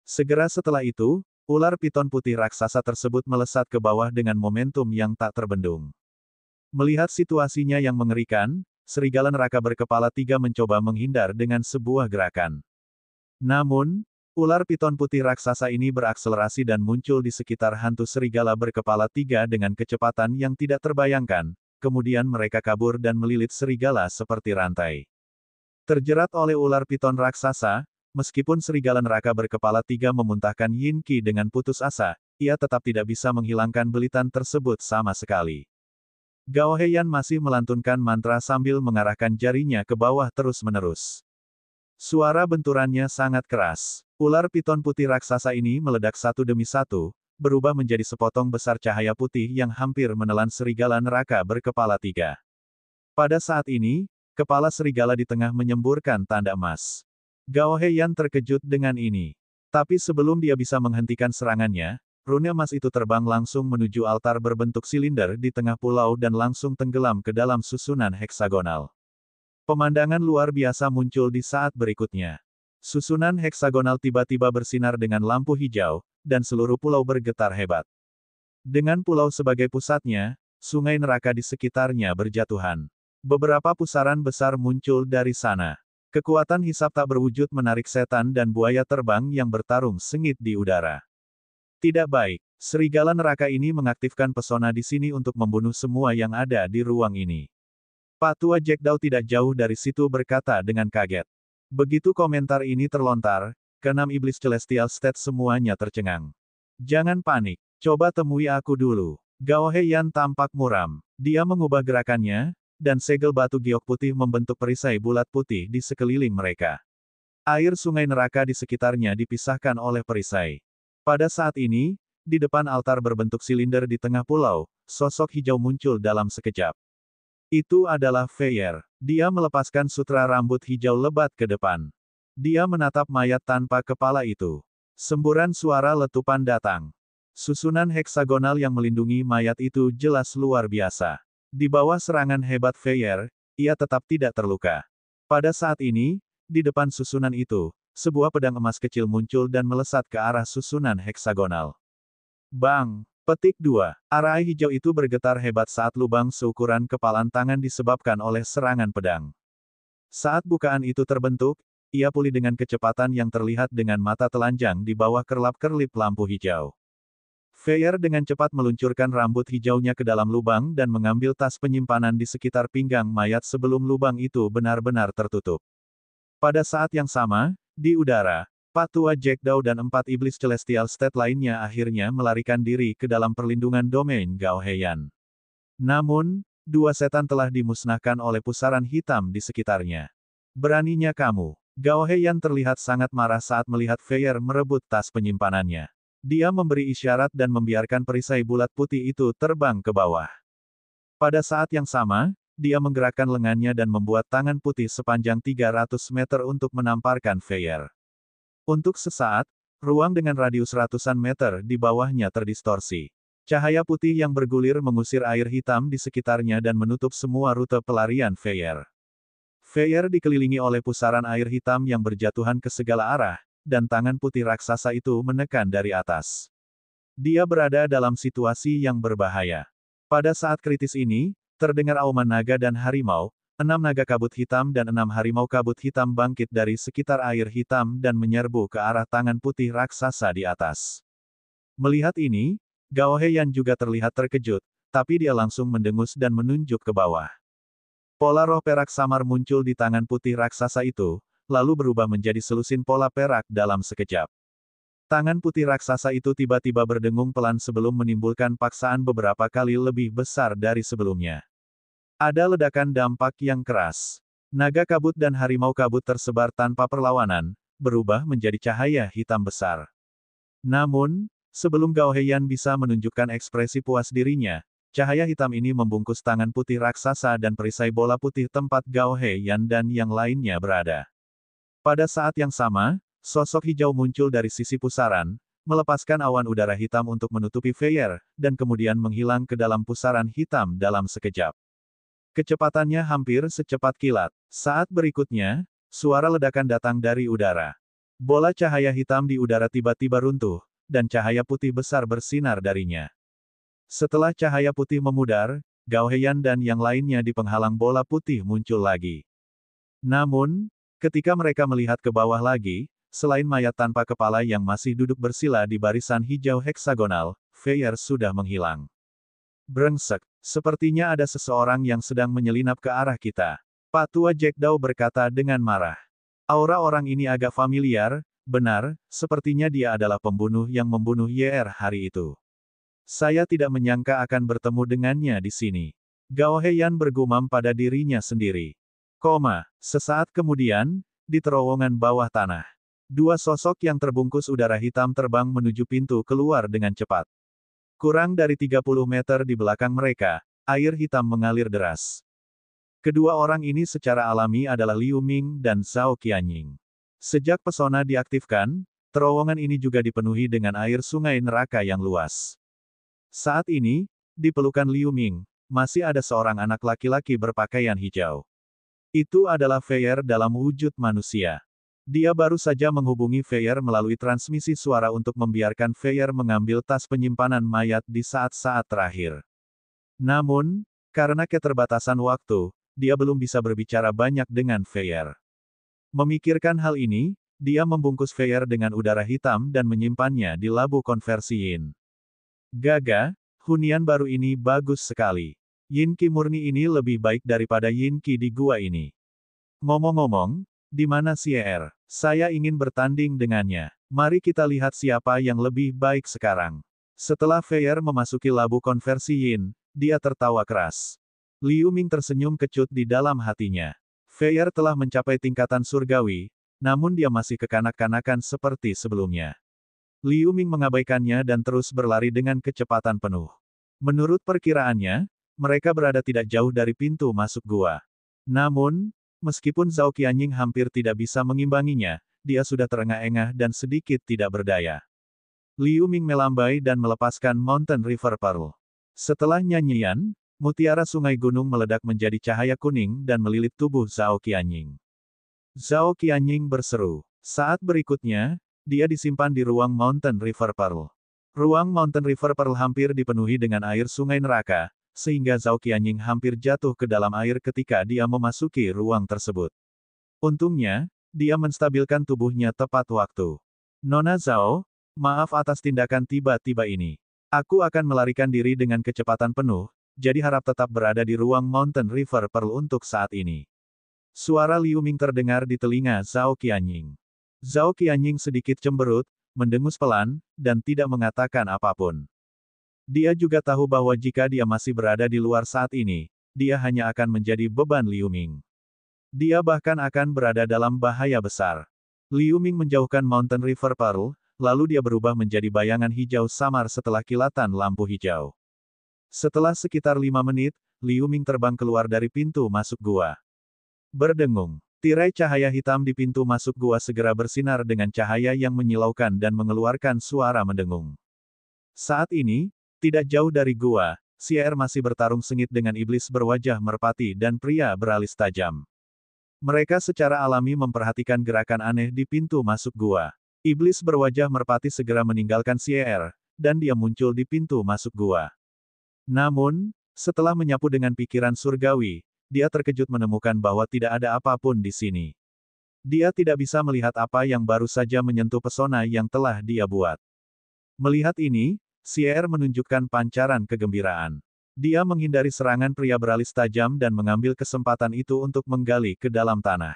Segera setelah itu, ular piton putih raksasa tersebut melesat ke bawah dengan momentum yang tak terbendung. Melihat situasinya yang mengerikan, serigala neraka berkepala 3 mencoba menghindar dengan sebuah gerakan. Namun, ular piton putih raksasa ini berakselerasi dan muncul di sekitar hantu serigala berkepala 3 dengan kecepatan yang tidak terbayangkan. Kemudian mereka kabur dan melilit serigala seperti rantai. Terjerat oleh ular piton raksasa, meskipun serigala neraka berkepala 3 memuntahkan Yin Qi dengan putus asa, ia tetap tidak bisa menghilangkan belitan tersebut sama sekali. Gao He Yan masih melantunkan mantra sambil mengarahkan jarinya ke bawah terus-menerus. Suara benturannya sangat keras. Ular piton putih raksasa ini meledak satu demi satu, berubah menjadi sepotong besar cahaya putih yang hampir menelan serigala neraka berkepala 3. Pada saat ini, kepala serigala di tengah menyemburkan tanda emas. Gao He Yan terkejut dengan ini. Tapi sebelum dia bisa menghentikan serangannya, rune emas itu terbang langsung menuju altar berbentuk silinder di tengah pulau dan langsung tenggelam ke dalam susunan heksagonal. Pemandangan luar biasa muncul di saat berikutnya. Susunan heksagonal tiba-tiba bersinar dengan lampu hijau, dan seluruh pulau bergetar hebat. Dengan pulau sebagai pusatnya, sungai neraka di sekitarnya berjatuhan. Beberapa pusaran besar muncul dari sana. Kekuatan hisap tak berwujud menarik setan dan buaya terbang yang bertarung sengit di udara. Tidak baik, serigala neraka ini mengaktifkan pesona di sini untuk membunuh semua yang ada di ruang ini. Pak Tua Jackdaw tidak jauh dari situ berkata dengan kaget. Begitu komentar ini terlontar, keenam iblis Celestial State semuanya tercengang. Jangan panik, coba temui aku dulu. Gao He Yan tampak muram. Dia mengubah gerakannya, dan segel batu giok putih membentuk perisai bulat putih di sekeliling mereka. Air sungai neraka di sekitarnya dipisahkan oleh perisai. Pada saat ini, di depan altar berbentuk silinder di tengah pulau, sosok hijau muncul dalam sekejap. Itu adalah Feyre. Dia melepaskan sutra rambut hijau lebat ke depan. Dia menatap mayat tanpa kepala itu. Semburan suara letupan datang. Susunan heksagonal yang melindungi mayat itu jelas luar biasa. Di bawah serangan hebat Feier, ia tetap tidak terluka. Pada saat ini, di depan susunan itu, sebuah pedang emas kecil muncul dan melesat ke arah susunan heksagonal. Bang! Petik 2. Arah hijau itu bergetar hebat saat lubang seukuran kepalan tangan disebabkan oleh serangan pedang. Saat bukaan itu terbentuk, ia pulih dengan kecepatan yang terlihat dengan mata telanjang di bawah kerlap-kerlip lampu hijau. Feier dengan cepat meluncurkan rambut hijaunya ke dalam lubang dan mengambil tas penyimpanan di sekitar pinggang mayat sebelum lubang itu benar-benar tertutup. Pada saat yang sama, di udara, Patua Jack Daw dan 4 iblis Celestial State lainnya akhirnya melarikan diri ke dalam perlindungan domain Gao Heian. Namun, 2 setan telah dimusnahkan oleh pusaran hitam di sekitarnya. Beraninya kamu. Gao Heian terlihat sangat marah saat melihat Feier merebut tas penyimpanannya. Dia memberi isyarat dan membiarkan perisai bulat putih itu terbang ke bawah. Pada saat yang sama, dia menggerakkan lengannya dan membuat tangan putih sepanjang 300 meter untuk menamparkan Feier. Untuk sesaat, ruang dengan radius ratusan meter di bawahnya terdistorsi. Cahaya putih yang bergulir mengusir air hitam di sekitarnya dan menutup semua rute pelarian Feier. Feier dikelilingi oleh pusaran air hitam yang berjatuhan ke segala arah, dan tangan putih raksasa itu menekan dari atas. Dia berada dalam situasi yang berbahaya. Pada saat kritis ini, terdengar auman naga dan harimau, 6 naga kabut hitam dan 6 harimau kabut hitam bangkit dari sekitar air hitam dan menyerbu ke arah tangan putih raksasa di atas. Melihat ini, Gao Heian juga terlihat terkejut, tapi dia langsung mendengus dan menunjuk ke bawah. Pola roh perak samar muncul di tangan putih raksasa itu, lalu berubah menjadi selusin pola perak dalam sekejap. Tangan putih raksasa itu tiba-tiba berdengung pelan sebelum menimbulkan paksaan beberapa kali lebih besar dari sebelumnya. Ada ledakan dampak yang keras. Naga kabut dan harimau kabut tersebar tanpa perlawanan, berubah menjadi cahaya hitam besar. Namun, sebelum Gao Heian bisa menunjukkan ekspresi puas dirinya, cahaya hitam ini membungkus tangan putih raksasa dan perisai bola putih tempat Gao Heian dan yang lainnya berada. Pada saat yang sama, sosok hijau muncul dari sisi pusaran, melepaskan awan udara hitam untuk menutupi Feier, dan kemudian menghilang ke dalam pusaran hitam dalam sekejap. Kecepatannya hampir secepat kilat. Saat berikutnya, suara ledakan datang dari udara. Bola cahaya hitam di udara tiba-tiba runtuh, dan cahaya putih besar bersinar darinya. Setelah cahaya putih memudar, Gao Heian dan yang lainnya di penghalang bola putih muncul lagi. Namun, ketika mereka melihat ke bawah lagi, selain mayat tanpa kepala yang masih duduk bersila di barisan hijau heksagonal, Feier sudah menghilang. Brengsek, sepertinya ada seseorang yang sedang menyelinap ke arah kita. Patua Jack Daw berkata dengan marah. Aura orang ini agak familiar, benar, sepertinya dia adalah pembunuh yang membunuh YR hari itu. Saya tidak menyangka akan bertemu dengannya di sini. Gao Heian bergumam pada dirinya sendiri. Sesaat kemudian, di terowongan bawah tanah. 2 sosok yang terbungkus udara hitam terbang menuju pintu keluar dengan cepat. Kurang dari 30 meter di belakang mereka, air hitam mengalir deras. Kedua orang ini secara alami adalah Liu Ming dan Zhao Qianying. Sejak pesona diaktifkan, terowongan ini juga dipenuhi dengan air sungai neraka yang luas. Saat ini, di pelukan Liu Ming, masih ada seorang anak laki-laki berpakaian hijau. Itu adalah Feier dalam wujud manusia. Dia baru saja menghubungi Feier melalui transmisi suara untuk membiarkan Feier mengambil tas penyimpanan mayat di saat-saat terakhir. Namun, karena keterbatasan waktu, dia belum bisa berbicara banyak dengan Feier. Memikirkan hal ini, dia membungkus Feier dengan udara hitam dan menyimpannya di labu konversi Yin. Gaga, hunian baru ini bagus sekali. Yin Qi murni ini lebih baik daripada Yin Qi di gua ini. Ngomong-ngomong, di mana YR? Saya ingin bertanding dengannya. Mari kita lihat siapa yang lebih baik sekarang. Setelah Feier memasuki labu konversi Yin, dia tertawa keras. Liu Ming tersenyum kecut di dalam hatinya. Feier telah mencapai tingkatan surgawi, namun dia masih kekanak-kanakan seperti sebelumnya. Liu Ming mengabaikannya dan terus berlari dengan kecepatan penuh. Menurut perkiraannya, mereka berada tidak jauh dari pintu masuk gua. Namun, meskipun Zhao Qianying hampir tidak bisa mengimbanginya, dia sudah terengah-engah dan sedikit tidak berdaya. Liu Ming melambai dan melepaskan Mountain River Pearl. Setelah nyanyian, Mutiara sungai gunung meledak menjadi cahaya kuning dan melilit tubuh Zhao Qianying. Zhao Qianying berseru. Saat berikutnya, dia disimpan di ruang Mountain River Pearl. Ruang Mountain River Pearl hampir dipenuhi dengan air sungai neraka, sehingga Zhao Qianying hampir jatuh ke dalam air ketika dia memasuki ruang tersebut. Untungnya, dia menstabilkan tubuhnya tepat waktu. Nona Zhao, maaf atas tindakan tiba-tiba ini. Aku akan melarikan diri dengan kecepatan penuh, jadi harap tetap berada di ruang Mountain River Pearl untuk saat ini. Suara Liu Ming terdengar di telinga Zhao Qianying. Zhao Qianying sedikit cemberut, mendengus pelan, dan tidak mengatakan apapun. Dia juga tahu bahwa jika dia masih berada di luar saat ini, dia hanya akan menjadi beban Liu Ming. Dia bahkan akan berada dalam bahaya besar. Liu Ming menjauhkan Mountain River Pearl, lalu dia berubah menjadi bayangan hijau samar setelah kilatan lampu hijau. Setelah sekitar 5 menit, Liu Ming terbang keluar dari pintu masuk gua. Berdengung. Tirai cahaya hitam di pintu masuk gua segera bersinar dengan cahaya yang menyilaukan dan mengeluarkan suara mendengung. Saat ini, tidak jauh dari gua, Xier masih bertarung sengit dengan iblis berwajah merpati dan pria beralis tajam. Mereka secara alami memperhatikan gerakan aneh di pintu masuk gua. Iblis berwajah merpati segera meninggalkan Xier, dan dia muncul di pintu masuk gua. Namun, setelah menyapu dengan pikiran surgawi, dia terkejut menemukan bahwa tidak ada apapun di sini. Dia tidak bisa melihat apa yang baru saja menyentuh pesona yang telah dia buat. Melihat ini, Xier menunjukkan pancaran kegembiraan. Dia menghindari serangan pria beralis tajam dan mengambil kesempatan itu untuk menggali ke dalam tanah.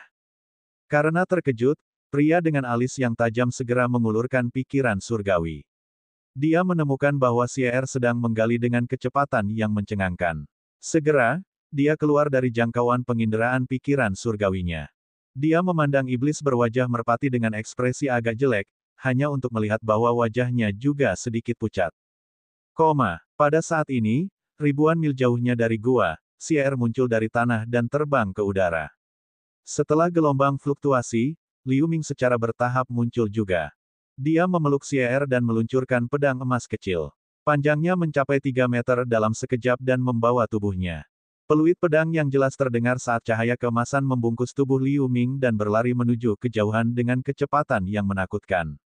Karena terkejut, pria dengan alis yang tajam segera mengulurkan pikiran surgawi. Dia menemukan bahwa Xier sedang menggali dengan kecepatan yang mencengangkan. Segera, dia keluar dari jangkauan penginderaan pikiran surgawinya. Dia memandang iblis berwajah merpati dengan ekspresi agak jelek, hanya untuk melihat bahwa wajahnya juga sedikit pucat. Pada saat ini, ribuan mil jauhnya dari gua, Xier muncul dari tanah dan terbang ke udara. Setelah gelombang fluktuasi, Liu Ming secara bertahap muncul juga. Dia memeluk Xier dan meluncurkan pedang emas kecil. Panjangnya mencapai 3 meter dalam sekejap dan membawa tubuhnya. Peluit pedang yang jelas terdengar saat cahaya keemasan membungkus tubuh Liu Ming dan berlari menuju kejauhan dengan kecepatan yang menakutkan.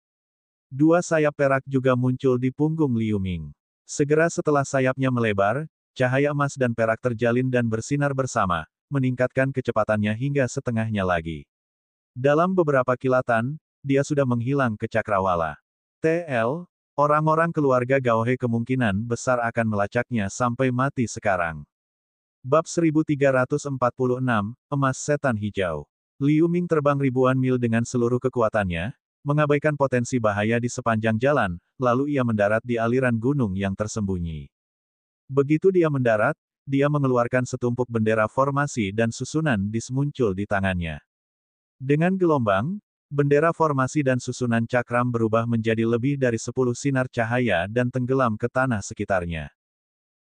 Dua sayap perak juga muncul di punggung Liu Ming. Segera setelah sayapnya melebar, cahaya emas dan perak terjalin dan bersinar bersama, meningkatkan kecepatannya hingga setengahnya lagi. Dalam beberapa kilatan, dia sudah menghilang ke cakrawala. Orang-orang keluarga Gaohe kemungkinan besar akan melacaknya sampai mati sekarang. Bab 1346, Emas Setan Hijau. Liu Ming terbang ribuan mil dengan seluruh kekuatannya, mengabaikan potensi bahaya di sepanjang jalan, lalu ia mendarat di aliran gunung yang tersembunyi. Begitu dia mendarat, dia mengeluarkan setumpuk bendera formasi dan susunan dis muncul di tangannya. Dengan gelombang, bendera formasi dan susunan cakram berubah menjadi lebih dari 10 sinar cahaya dan tenggelam ke tanah sekitarnya.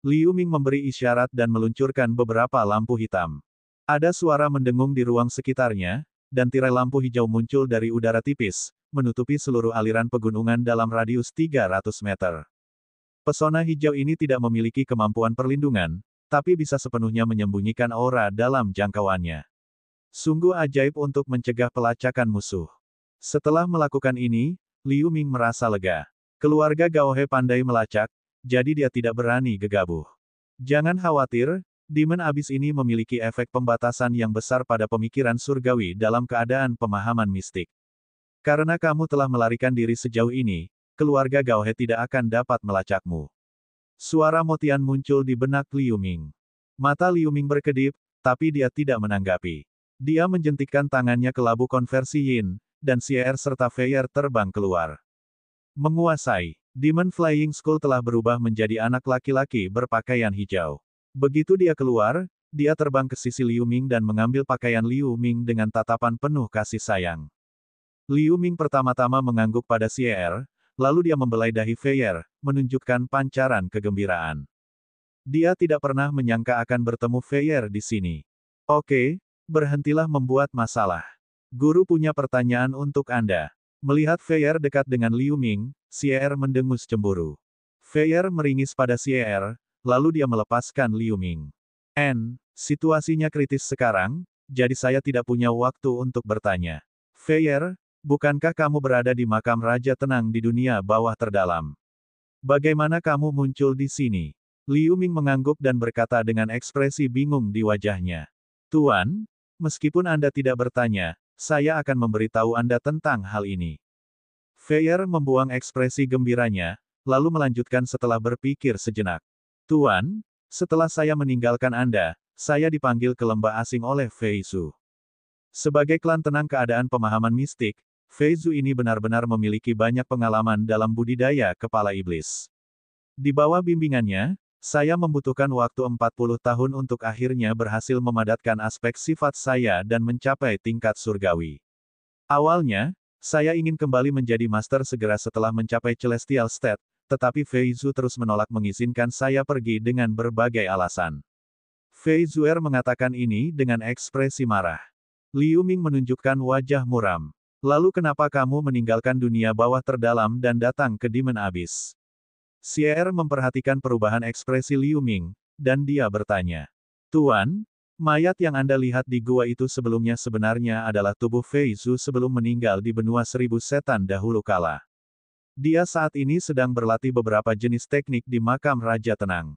Liu Ming memberi isyarat dan meluncurkan beberapa lampu hitam. Ada suara mendengung di ruang sekitarnya, dan tirai lampu hijau muncul dari udara tipis, menutupi seluruh aliran pegunungan dalam radius 300 meter. Pesona hijau ini tidak memiliki kemampuan perlindungan, tapi bisa sepenuhnya menyembunyikan aura dalam jangkauannya. Sungguh ajaib untuk mencegah pelacakan musuh. Setelah melakukan ini, Liu Ming merasa lega. Keluarga Gaohe pandai melacak, jadi dia tidak berani gegabah. Jangan khawatir, Demon Abyss ini memiliki efek pembatasan yang besar pada pemikiran surgawi dalam keadaan pemahaman mistik. Karena kamu telah melarikan diri sejauh ini, keluarga Gaohe tidak akan dapat melacakmu. Suara Motian muncul di benak Liu Ming. Mata Liu Ming berkedip, tapi dia tidak menanggapi. Dia menjentikkan tangannya ke labu konversi Yin, dan Xier serta Feier terbang keluar. Menguasai. Demon Flying Skull telah berubah menjadi anak laki-laki berpakaian hijau. Begitu dia keluar, dia terbang ke sisi Liu Ming dan mengambil pakaian Liu Ming dengan tatapan penuh kasih sayang. Liu Ming pertama-tama mengangguk pada Xier, lalu dia membelai dahi Feier, menunjukkan pancaran kegembiraan. Dia tidak pernah menyangka akan bertemu Feier di sini. Oke, berhentilah membuat masalah. Guru punya pertanyaan untuk Anda. Melihat Feier dekat dengan Liu Ming, Xier mendengus cemburu. Feier meringis pada Xier, lalu dia melepaskan Liu Ming. Situasinya kritis sekarang, jadi saya tidak punya waktu untuk bertanya. Feier, bukankah kamu berada di makam Raja Tenang di dunia bawah terdalam? Bagaimana kamu muncul di sini? Liu Ming mengangguk dan berkata dengan ekspresi bingung di wajahnya. Tuan, meskipun Anda tidak bertanya, saya akan memberitahu Anda tentang hal ini. Feier membuang ekspresi gembiranya, lalu melanjutkan setelah berpikir sejenak. Tuan, setelah saya meninggalkan Anda, saya dipanggil ke lembah asing oleh Fei Zhu. Sebagai klan tenang keadaan pemahaman mistik, Fei Zhu ini benar-benar memiliki banyak pengalaman dalam budidaya kepala iblis. Di bawah bimbingannya, saya membutuhkan waktu 40 tahun untuk akhirnya berhasil memadatkan aspek sifat saya dan mencapai tingkat surgawi. Awalnya, saya ingin kembali menjadi master segera setelah mencapai Celestial State, tetapi Fei Zhu terus menolak mengizinkan saya pergi dengan berbagai alasan. Fei Zuer mengatakan ini dengan ekspresi marah. Liu Ming menunjukkan wajah muram. Lalu kenapa kamu meninggalkan dunia bawah terdalam dan datang ke Demon Abyss? Xier memperhatikan perubahan ekspresi Liu Ming, dan dia bertanya. Tuan, mayat yang Anda lihat di gua itu sebelumnya sebenarnya adalah tubuh Fei Zhu sebelum meninggal di benua seribu setan dahulu kala. Dia saat ini sedang berlatih beberapa jenis teknik di makam Raja Tenang.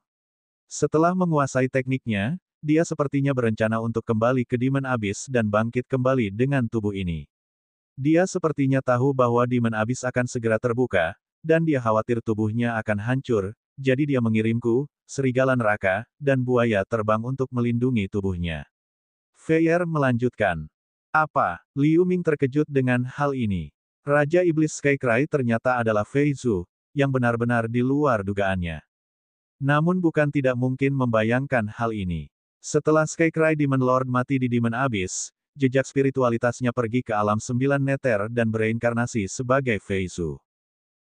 Setelah menguasai tekniknya, dia sepertinya berencana untuk kembali ke Demon Abyss dan bangkit kembali dengan tubuh ini. Dia sepertinya tahu bahwa Demon Abyss akan segera terbuka, dan dia khawatir tubuhnya akan hancur, jadi dia mengirimku, serigala neraka, dan buaya terbang untuk melindungi tubuhnya. Feier melanjutkan. Apa? Liu Ming terkejut dengan hal ini. Raja Iblis Skycry ternyata adalah Fei Zhu, yang benar-benar di luar dugaannya. Namun bukan tidak mungkin membayangkan hal ini. Setelah Skycry Demon Lord mati di Demon Abyss, jejak spiritualitasnya pergi ke alam 9 neter dan bereinkarnasi sebagai Fei Zhu.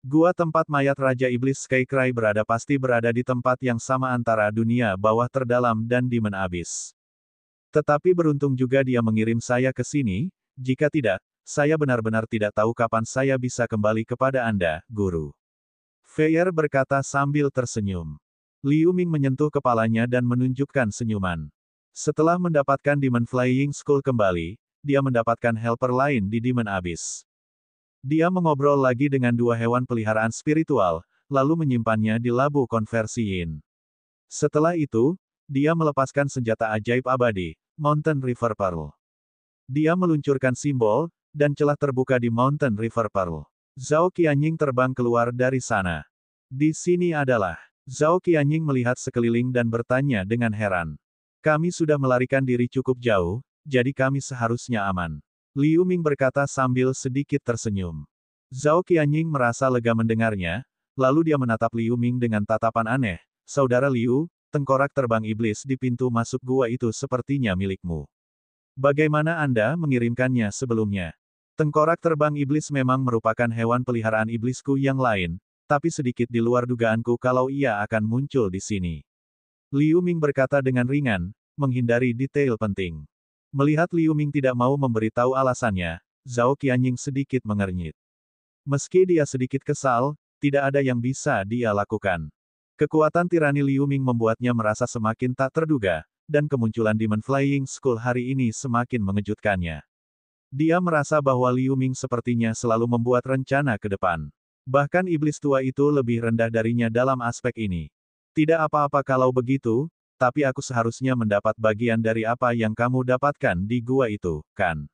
Gua tempat mayat Raja Iblis Skycry berada pasti berada di tempat yang sama antara dunia bawah terdalam dan Demon Abyss. Tetapi beruntung juga dia mengirim saya ke sini, jika tidak, saya benar-benar tidak tahu kapan saya bisa kembali kepada Anda, Guru. Feier berkata sambil tersenyum. Liu Ming menyentuh kepalanya dan menunjukkan senyuman. Setelah mendapatkan Demon Flying Skull kembali, dia mendapatkan helper lain di Demon Abyss. Dia mengobrol lagi dengan dua hewan peliharaan spiritual, lalu menyimpannya di labu konversi Yin. Setelah itu, dia melepaskan senjata ajaib abadi, Mountain River Pearl. Dia meluncurkan simbol, dan celah terbuka di Mountain River Pearl. Zhao Qianying terbang keluar dari sana. Di sini adalah. Zhao Qianying melihat sekeliling dan bertanya dengan heran. Kami sudah melarikan diri cukup jauh, jadi kami seharusnya aman. Liu Ming berkata sambil sedikit tersenyum. Zhao Qianying merasa lega mendengarnya, lalu dia menatap Liu Ming dengan tatapan aneh. Saudara Liu, tengkorak terbang iblis di pintu masuk gua itu sepertinya milikmu. Bagaimana Anda mengirimkannya sebelumnya? Tengkorak terbang iblis memang merupakan hewan peliharaan iblisku yang lain, tapi sedikit di luar dugaanku kalau ia akan muncul di sini. Liu Ming berkata dengan ringan, menghindari detail penting. Melihat Liu Ming tidak mau memberitahu alasannya, Zhao Qianying sedikit mengernyit. Meski dia sedikit kesal, tidak ada yang bisa dia lakukan. Kekuatan tirani Liu Ming membuatnya merasa semakin tak terduga, dan kemunculan Demon Flying Skull hari ini semakin mengejutkannya. Dia merasa bahwa Liu Ming sepertinya selalu membuat rencana ke depan. Bahkan iblis tua itu lebih rendah darinya dalam aspek ini. Tidak apa-apa kalau begitu, tapi aku seharusnya mendapat bagian dari apa yang kamu dapatkan di gua itu, kan?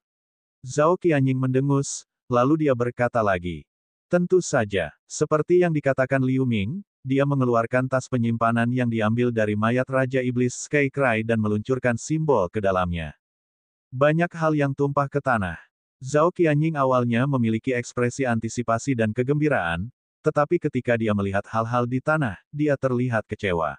Zhao Qianying mendengus, lalu dia berkata lagi. Tentu saja, seperti yang dikatakan Liu Ming, dia mengeluarkan tas penyimpanan yang diambil dari mayat Raja Iblis Skycry dan meluncurkan simbol ke dalamnya. Banyak hal yang tumpah ke tanah. Zhao Qianying awalnya memiliki ekspresi antisipasi dan kegembiraan, tetapi ketika dia melihat hal-hal di tanah, dia terlihat kecewa.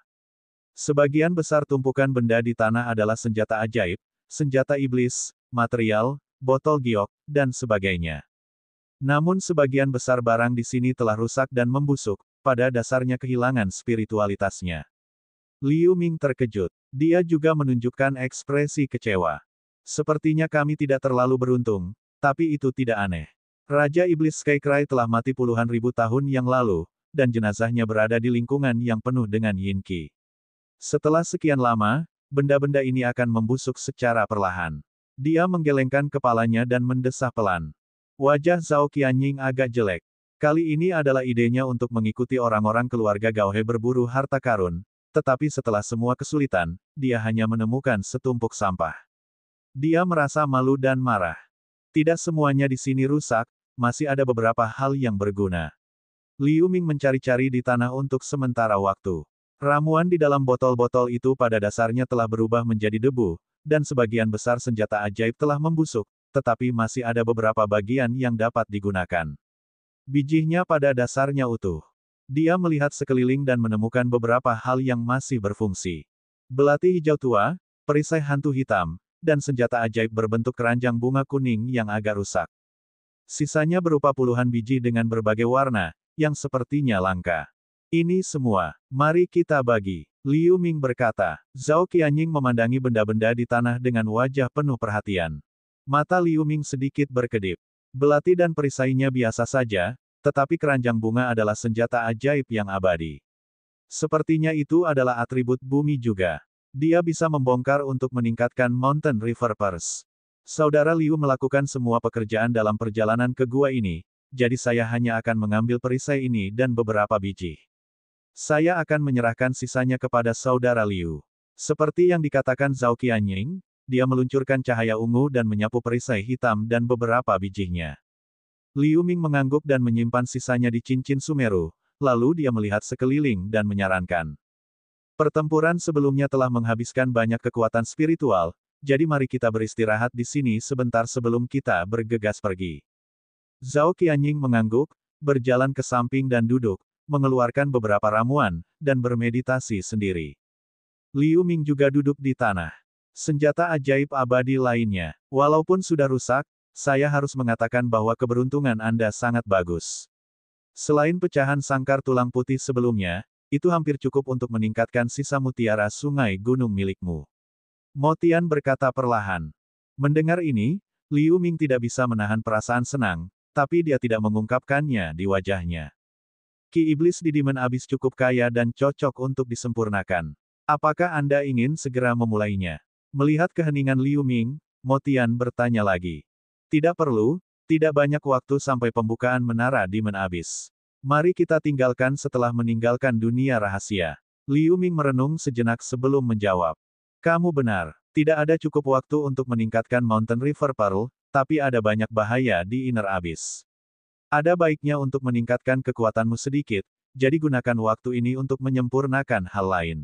Sebagian besar tumpukan benda di tanah adalah senjata ajaib, senjata iblis, material, botol giok, dan sebagainya. Namun sebagian besar barang di sini telah rusak dan membusuk, pada dasarnya kehilangan spiritualitasnya. Liu Ming terkejut. Dia juga menunjukkan ekspresi kecewa. Sepertinya kami tidak terlalu beruntung, tapi itu tidak aneh. Raja Iblis Skycry telah mati puluhan ribu tahun yang lalu, dan jenazahnya berada di lingkungan yang penuh dengan Yin Qi. Setelah sekian lama, benda-benda ini akan membusuk secara perlahan. Dia menggelengkan kepalanya dan mendesah pelan. Wajah Zhao Qianying agak jelek. Kali ini adalah idenya untuk mengikuti orang-orang keluarga Gaohe berburu harta karun, tetapi setelah semua kesulitan, dia hanya menemukan setumpuk sampah. Dia merasa malu dan marah. Tidak semuanya di sini rusak, masih ada beberapa hal yang berguna. Liu Ming mencari-cari di tanah untuk sementara waktu. Ramuan di dalam botol-botol itu pada dasarnya telah berubah menjadi debu, dan sebagian besar senjata ajaib telah membusuk, tetapi masih ada beberapa bagian yang dapat digunakan. Bijinya pada dasarnya utuh. Dia melihat sekeliling dan menemukan beberapa hal yang masih berfungsi. Belati hijau tua, perisai hantu hitam, dan senjata ajaib berbentuk keranjang bunga kuning yang agak rusak. Sisanya berupa puluhan biji dengan berbagai warna, yang sepertinya langka. Ini semua, mari kita bagi. Liu Ming berkata. Zhao Qianying memandangi benda-benda di tanah dengan wajah penuh perhatian. Mata Liu Ming sedikit berkedip. Belati dan perisainya biasa saja, tetapi keranjang bunga adalah senjata ajaib yang abadi. Sepertinya itu adalah atribut bumi juga. Dia bisa membongkar untuk meningkatkan Mountain River Purse. Saudara Liu melakukan semua pekerjaan dalam perjalanan ke gua ini, jadi saya hanya akan mengambil perisai ini dan beberapa biji. Saya akan menyerahkan sisanya kepada saudara Liu. Seperti yang dikatakan Zhao Qianying, dia meluncurkan cahaya ungu dan menyapu perisai hitam dan beberapa bijinya. Liu Ming mengangguk dan menyimpan sisanya di cincin Sumeru, lalu dia melihat sekeliling dan menyarankan. Pertempuran sebelumnya telah menghabiskan banyak kekuatan spiritual, jadi mari kita beristirahat di sini sebentar sebelum kita bergegas pergi. Zhao Qianying mengangguk, berjalan ke samping dan duduk, mengeluarkan beberapa ramuan, dan bermeditasi sendiri. Liu Ming juga duduk di tanah. Senjata ajaib abadi lainnya. Walaupun sudah rusak, saya harus mengatakan bahwa keberuntungan Anda sangat bagus. Selain pecahan sangkar tulang putih sebelumnya, itu hampir cukup untuk meningkatkan sisa mutiara sungai gunung milikmu. Mo Tian berkata perlahan. Mendengar ini, Liu Ming tidak bisa menahan perasaan senang, tapi dia tidak mengungkapkannya di wajahnya. Ki iblis di Demon Abyss cukup kaya dan cocok untuk disempurnakan. Apakah Anda ingin segera memulainya? Melihat keheningan Liu Ming, Mo Tian bertanya lagi. Tidak perlu, tidak banyak waktu sampai pembukaan menara Demon Abyss. Mari kita tinggalkan setelah meninggalkan dunia rahasia. Liu Ming merenung sejenak sebelum menjawab. Kamu benar, tidak ada cukup waktu untuk meningkatkan Mountain River Pearl, tapi ada banyak bahaya di Inner Abyss. Ada baiknya untuk meningkatkan kekuatanmu sedikit, jadi gunakan waktu ini untuk menyempurnakan hal lain.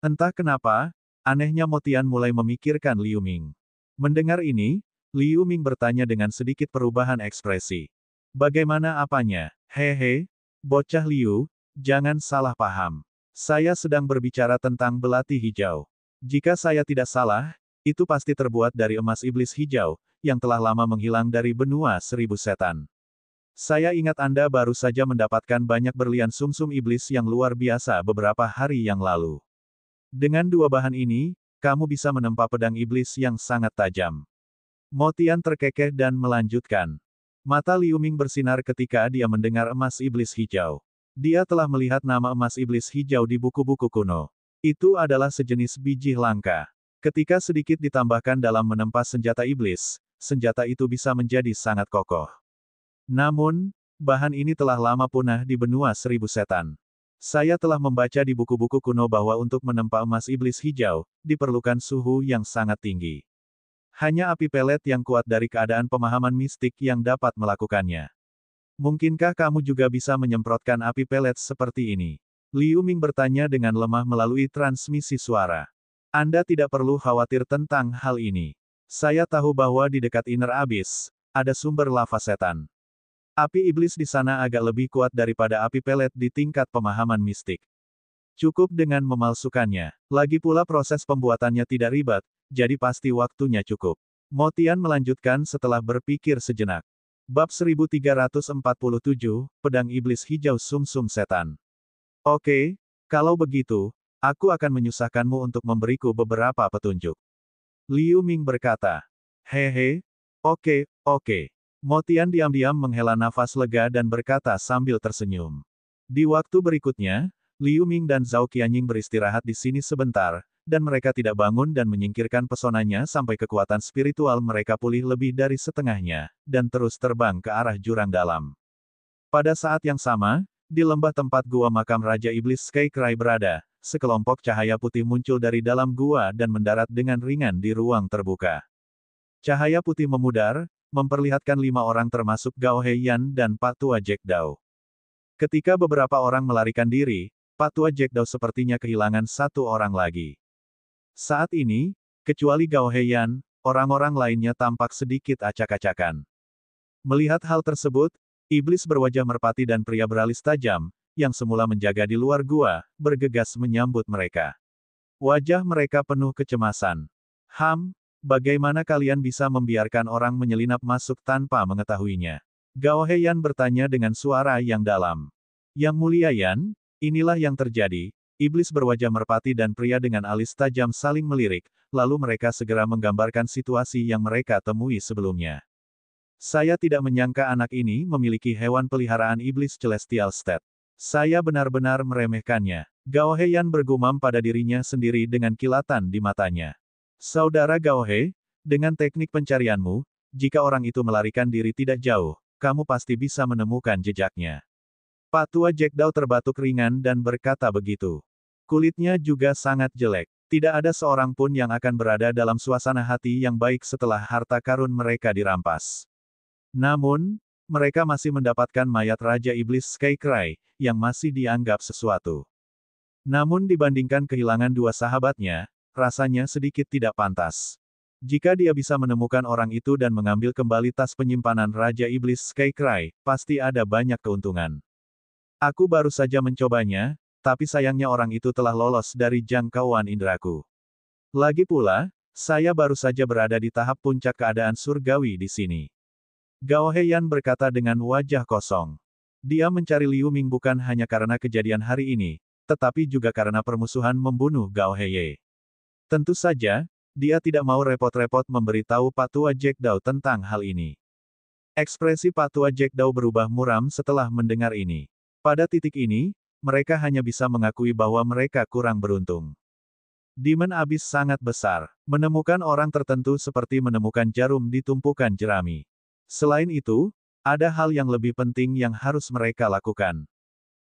Entah kenapa, anehnya Mo Tian mulai memikirkan Liu Ming. Mendengar ini, Liu Ming bertanya dengan sedikit perubahan ekspresi. Bagaimana apanya? Hehe, bocah Liu, jangan salah paham. Saya sedang berbicara tentang belati hijau. Jika saya tidak salah, itu pasti terbuat dari emas iblis hijau, yang telah lama menghilang dari benua seribu setan. Saya ingat Anda baru saja mendapatkan banyak berlian sumsum iblis yang luar biasa beberapa hari yang lalu. Dengan dua bahan ini, kamu bisa menempa pedang iblis yang sangat tajam. Mo Tian terkekeh dan melanjutkan. Mata Liu Ming bersinar ketika dia mendengar emas iblis hijau. Dia telah melihat nama emas iblis hijau di buku-buku kuno. Itu adalah sejenis biji langka. Ketika sedikit ditambahkan dalam menempa senjata iblis, senjata itu bisa menjadi sangat kokoh. Namun, bahan ini telah lama punah di benua seribu setan. Saya telah membaca di buku-buku kuno bahwa untuk menempa emas iblis hijau, diperlukan suhu yang sangat tinggi. Hanya api pelet yang kuat dari keadaan pemahaman mistik yang dapat melakukannya. Mungkinkah kamu juga bisa menyemprotkan api pelet seperti ini? Liu Ming bertanya dengan lemah melalui transmisi suara. Anda tidak perlu khawatir tentang hal ini. Saya tahu bahwa di dekat Inner Abyss, ada sumber lava setan. Api iblis di sana agak lebih kuat daripada api pelet di tingkat pemahaman mistik. Cukup dengan memalsukannya. Lagi pula proses pembuatannya tidak ribet, jadi pasti waktunya cukup. Mo Tian melanjutkan setelah berpikir sejenak. Bab 1347, Pedang Iblis Hijau Sumsum Setan. Oke, kalau begitu, aku akan menyusahkanmu untuk memberiku beberapa petunjuk. Liu Ming berkata. Hehe, oke. Mo Tian diam-diam menghela nafas lega dan berkata sambil tersenyum. Di waktu berikutnya, Liu Ming dan Zhao Qianying beristirahat di sini sebentar, dan mereka tidak bangun dan menyingkirkan pesonanya sampai kekuatan spiritual mereka pulih lebih dari setengahnya, dan terus terbang ke arah jurang dalam. Pada saat yang sama, di lembah tempat gua makam Raja Iblis Skycry berada, sekelompok cahaya putih muncul dari dalam gua dan mendarat dengan ringan di ruang terbuka. Cahaya putih memudar, memperlihatkan 5 orang termasuk Gao Heiyan dan Pak Tua Jack Dao. Ketika beberapa orang melarikan diri, Pak Tua Jack Dao sepertinya kehilangan 1 orang lagi. Saat ini, kecuali Gao Heiyan, orang-orang lainnya tampak sedikit acak-acakan. Melihat hal tersebut, iblis berwajah merpati dan pria beralis tajam, yang semula menjaga di luar gua, bergegas menyambut mereka. Wajah mereka penuh kecemasan. Bagaimana kalian bisa membiarkan orang menyelinap masuk tanpa mengetahuinya? Gao Heiyan bertanya dengan suara yang dalam. Yang mulia Yan, inilah yang terjadi. Iblis berwajah merpati dan pria dengan alis tajam saling melirik, lalu mereka segera menggambarkan situasi yang mereka temui sebelumnya. Saya tidak menyangka anak ini memiliki hewan peliharaan iblis Celestial State. Saya benar-benar meremehkannya. Gao Heiyan bergumam pada dirinya sendiri dengan kilatan di matanya. Saudara Gao He, dengan teknik pencarianmu, jika orang itu melarikan diri tidak jauh, kamu pasti bisa menemukan jejaknya. Pak Tua Jack Dao terbatuk ringan dan berkata begitu. Kulitnya juga sangat jelek. Tidak ada seorang pun yang akan berada dalam suasana hati yang baik setelah harta karun mereka dirampas. Namun, mereka masih mendapatkan mayat Raja Iblis Skycry, yang masih dianggap sesuatu. Namun dibandingkan kehilangan 2 sahabatnya, rasanya sedikit tidak pantas. Jika dia bisa menemukan orang itu dan mengambil kembali tas penyimpanan Raja Iblis Skycry, pasti ada banyak keuntungan. Aku baru saja mencobanya, tapi sayangnya orang itu telah lolos dari jangkauan indraku. Lagi pula, saya baru saja berada di tahap puncak keadaan surgawi di sini. Gao Heiyan berkata dengan wajah kosong. Dia mencari Liu Ming bukan hanya karena kejadian hari ini, tetapi juga karena permusuhan membunuh Gao Heiye. Tentu saja, dia tidak mau repot-repot memberitahu Pak Tua Jack Dao tentang hal ini. Ekspresi Pak Tua Jack Dao berubah muram setelah mendengar ini. Pada titik ini, mereka hanya bisa mengakui bahwa mereka kurang beruntung. Demon Abyss sangat besar. Menemukan orang tertentu seperti menemukan jarum di tumpukan jerami. Selain itu, ada hal yang lebih penting yang harus mereka lakukan.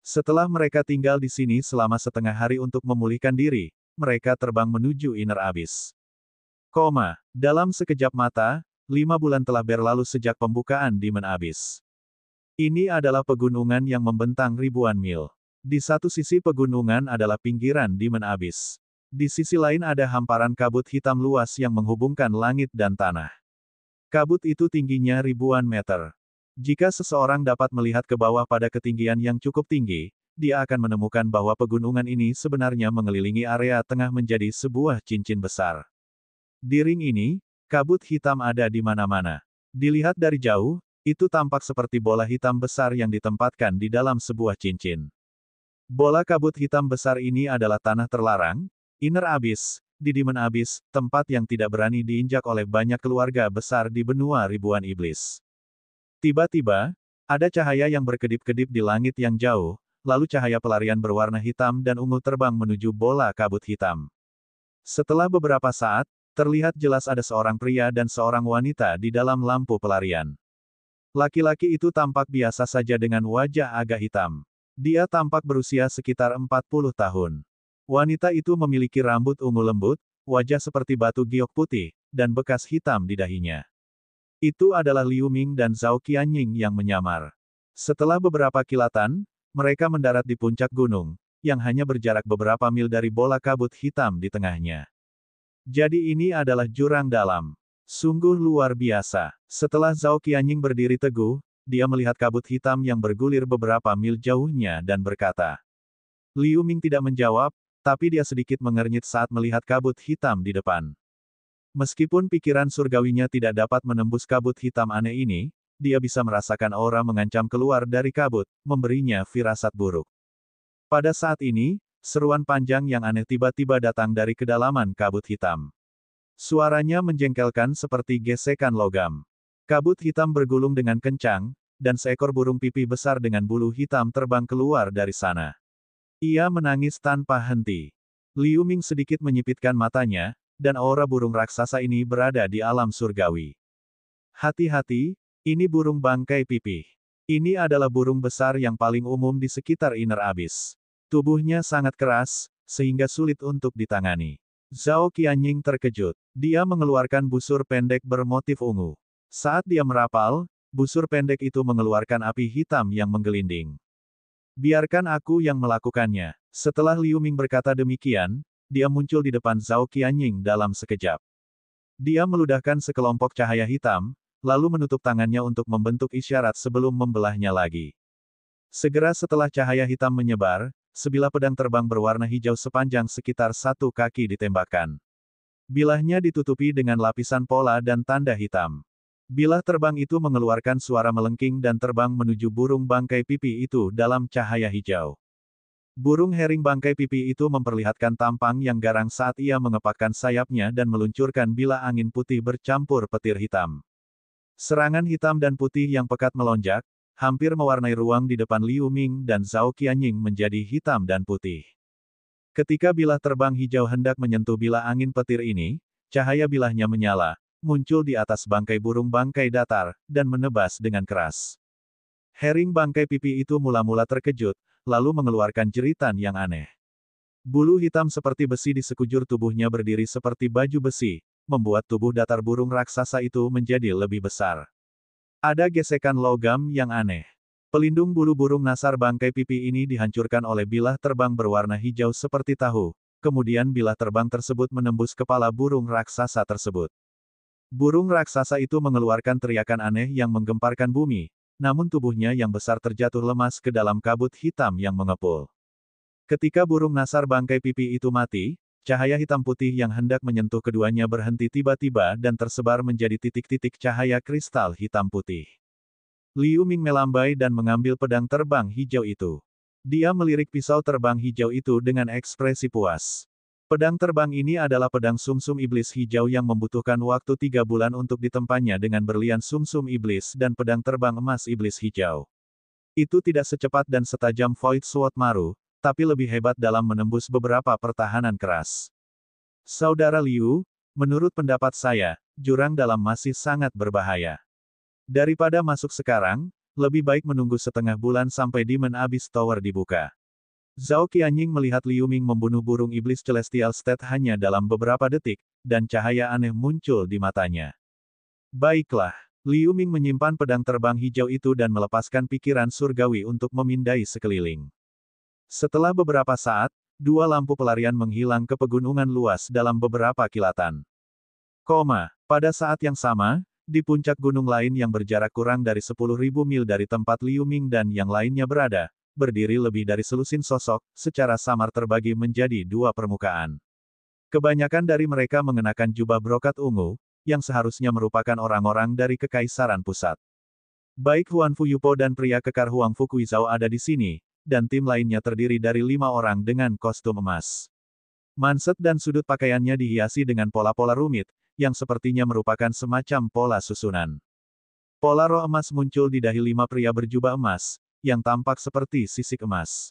Setelah mereka tinggal di sini selama setengah hari untuk memulihkan diri, mereka terbang menuju Inner Abyss. Dalam sekejap mata, 5 bulan telah berlalu sejak pembukaan Demon Abyss. Ini adalah pegunungan yang membentang ribuan mil. Di satu sisi pegunungan adalah pinggiran Demon Abyss. Di sisi lain ada hamparan kabut hitam luas yang menghubungkan langit dan tanah. Kabut itu tingginya ribuan meter. Jika seseorang dapat melihat ke bawah pada ketinggian yang cukup tinggi, dia akan menemukan bahwa pegunungan ini sebenarnya mengelilingi area tengah menjadi sebuah cincin besar. Di ring ini, kabut hitam ada di mana-mana. Dilihat dari jauh, itu tampak seperti bola hitam besar yang ditempatkan di dalam sebuah cincin. Bola kabut hitam besar ini adalah tanah terlarang, Inner Abyss, di Demon Abyss, tempat yang tidak berani diinjak oleh banyak keluarga besar di benua ribuan iblis. Tiba-tiba, ada cahaya yang berkedip-kedip di langit yang jauh, lalu cahaya pelarian berwarna hitam dan ungu terbang menuju bola kabut hitam. Setelah beberapa saat, terlihat jelas ada seorang pria dan seorang wanita di dalam lampu pelarian. Laki-laki itu tampak biasa saja dengan wajah agak hitam. Dia tampak berusia sekitar 40 tahun. Wanita itu memiliki rambut ungu lembut, wajah seperti batu giok putih, dan bekas hitam di dahinya. Itu adalah Liu Ming dan Zhao Qianying yang menyamar. Setelah beberapa kilatan, mereka mendarat di puncak gunung, yang hanya berjarak beberapa mil dari bola kabut hitam di tengahnya. Jadi ini adalah jurang dalam. Sungguh luar biasa. Setelah Zhao Qianying berdiri teguh, dia melihat kabut hitam yang bergulir beberapa mil jauhnya dan berkata. Liu Ming tidak menjawab, tapi dia sedikit mengernyit saat melihat kabut hitam di depan. Meskipun pikiran surgawinya tidak dapat menembus kabut hitam aneh ini, dia bisa merasakan aura mengancam keluar dari kabut, memberinya firasat buruk. Pada saat ini, seruan panjang yang aneh tiba-tiba datang dari kedalaman kabut hitam. Suaranya menjengkelkan seperti gesekan logam. Kabut hitam bergulung dengan kencang, dan seekor burung pipih besar dengan bulu hitam terbang keluar dari sana. Ia menangis tanpa henti. Liu Ming sedikit menyipitkan matanya, dan aura burung raksasa ini berada di alam surgawi. Hati-hati, ini burung bangkai pipih. Ini adalah burung besar yang paling umum di sekitar Inner Abyss. Tubuhnya sangat keras, sehingga sulit untuk ditangani. Zhao Qianying terkejut. Dia mengeluarkan busur pendek bermotif ungu. Saat dia merapal, busur pendek itu mengeluarkan api hitam yang menggelinding. Biarkan aku yang melakukannya. Setelah Liu Ming berkata demikian, dia muncul di depan Zhao Qianying dalam sekejap. Dia meludahkan sekelompok cahaya hitam, lalu menutup tangannya untuk membentuk isyarat sebelum membelahnya lagi. Segera setelah cahaya hitam menyebar, sebilah pedang terbang berwarna hijau sepanjang sekitar 1 kaki ditembakkan. Bilahnya ditutupi dengan lapisan pola dan tanda hitam. Bilah terbang itu mengeluarkan suara melengking dan terbang menuju burung bangkai pipi itu dalam cahaya hijau. Burung herring bangkai pipi itu memperlihatkan tampang yang garang saat ia mengepakkan sayapnya dan meluncurkan bilah angin putih bercampur petir hitam. Serangan hitam dan putih yang pekat melonjak, hampir mewarnai ruang di depan Liu Ming dan Zhao Qianying menjadi hitam dan putih. Ketika bilah terbang hijau hendak menyentuh bilah angin petir ini, cahaya bilahnya menyala, muncul di atas bangkai burung bangkai datar, dan menebas dengan keras. Herring bangkai pipi itu mula-mula terkejut, lalu mengeluarkan jeritan yang aneh. Bulu hitam seperti besi di sekujur tubuhnya berdiri seperti baju besi, membuat tubuh datar burung raksasa itu menjadi lebih besar. Ada gesekan logam yang aneh. Pelindung bulu burung nasar bangkai pipi ini dihancurkan oleh bilah terbang berwarna hijau seperti tahu, kemudian bilah terbang tersebut menembus kepala burung raksasa tersebut. Burung raksasa itu mengeluarkan teriakan aneh yang menggemparkan bumi, namun tubuhnya yang besar terjatuh lemas ke dalam kabut hitam yang mengepul. Ketika burung nasar bangkai pipi itu mati, cahaya hitam putih yang hendak menyentuh keduanya berhenti tiba-tiba dan tersebar menjadi titik-titik cahaya kristal hitam putih. Liu Ming melambai dan mengambil pedang terbang hijau itu. Dia melirik pisau terbang hijau itu dengan ekspresi puas. Pedang terbang ini adalah pedang sumsum iblis hijau yang membutuhkan waktu 3 bulan untuk ditempanya dengan berlian sumsum iblis dan pedang terbang emas iblis hijau. Itu tidak secepat dan setajam Void Sword Maru, tapi lebih hebat dalam menembus beberapa pertahanan keras. Saudara Liu, menurut pendapat saya, jurang dalam masih sangat berbahaya. Daripada masuk sekarang, lebih baik menunggu setengah bulan sampai Demon Abyss Tower dibuka. Zhao Qianying melihat Liu Ming membunuh burung iblis Celestial State hanya dalam beberapa detik, dan cahaya aneh muncul di matanya. Baiklah, Liu Ming menyimpan pedang terbang hijau itu dan melepaskan pikiran surgawi untuk memindai sekeliling. Setelah beberapa saat, 2 lampu pelarian menghilang ke pegunungan luas dalam beberapa kilatan. Pada saat yang sama, di puncak gunung lain yang berjarak kurang dari 10.000 mil dari tempat Liu Ming dan yang lainnya berada, berdiri lebih dari selusin sosok, secara samar terbagi menjadi 2 permukaan. Kebanyakan dari mereka mengenakan jubah brokat ungu, yang seharusnya merupakan orang-orang dari Kekaisaran Pusat. Baik Huan Fu Yupo dan pria kekar Huang Fu Kuizhao ada di sini, dan tim lainnya terdiri dari 5 orang dengan kostum emas. Manset dan sudut pakaiannya dihiasi dengan pola-pola rumit, yang sepertinya merupakan semacam pola susunan. Pola roh emas muncul di dahi 5 pria berjubah emas, yang tampak seperti sisik emas.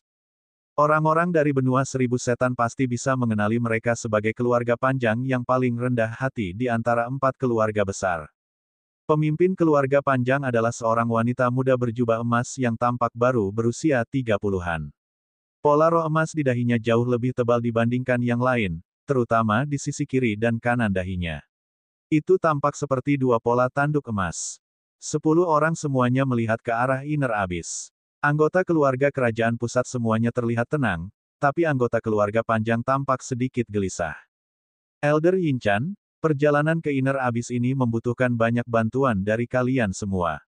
Orang-orang dari benua 1000 setan pasti bisa mengenali mereka sebagai keluarga panjang yang paling rendah hati di antara 4 keluarga besar. Pemimpin keluarga panjang adalah seorang wanita muda berjubah emas yang tampak baru berusia 30-an. Pola roh emas di dahinya jauh lebih tebal dibandingkan yang lain, terutama di sisi kiri dan kanan dahinya. Itu tampak seperti 2 pola tanduk emas. 10 orang semuanya melihat ke arah Inner Abyss. Anggota keluarga kerajaan pusat semuanya terlihat tenang, tapi anggota keluarga panjang tampak sedikit gelisah. Elder Yinchan, perjalanan ke Inner Abyss ini membutuhkan banyak bantuan dari kalian semua.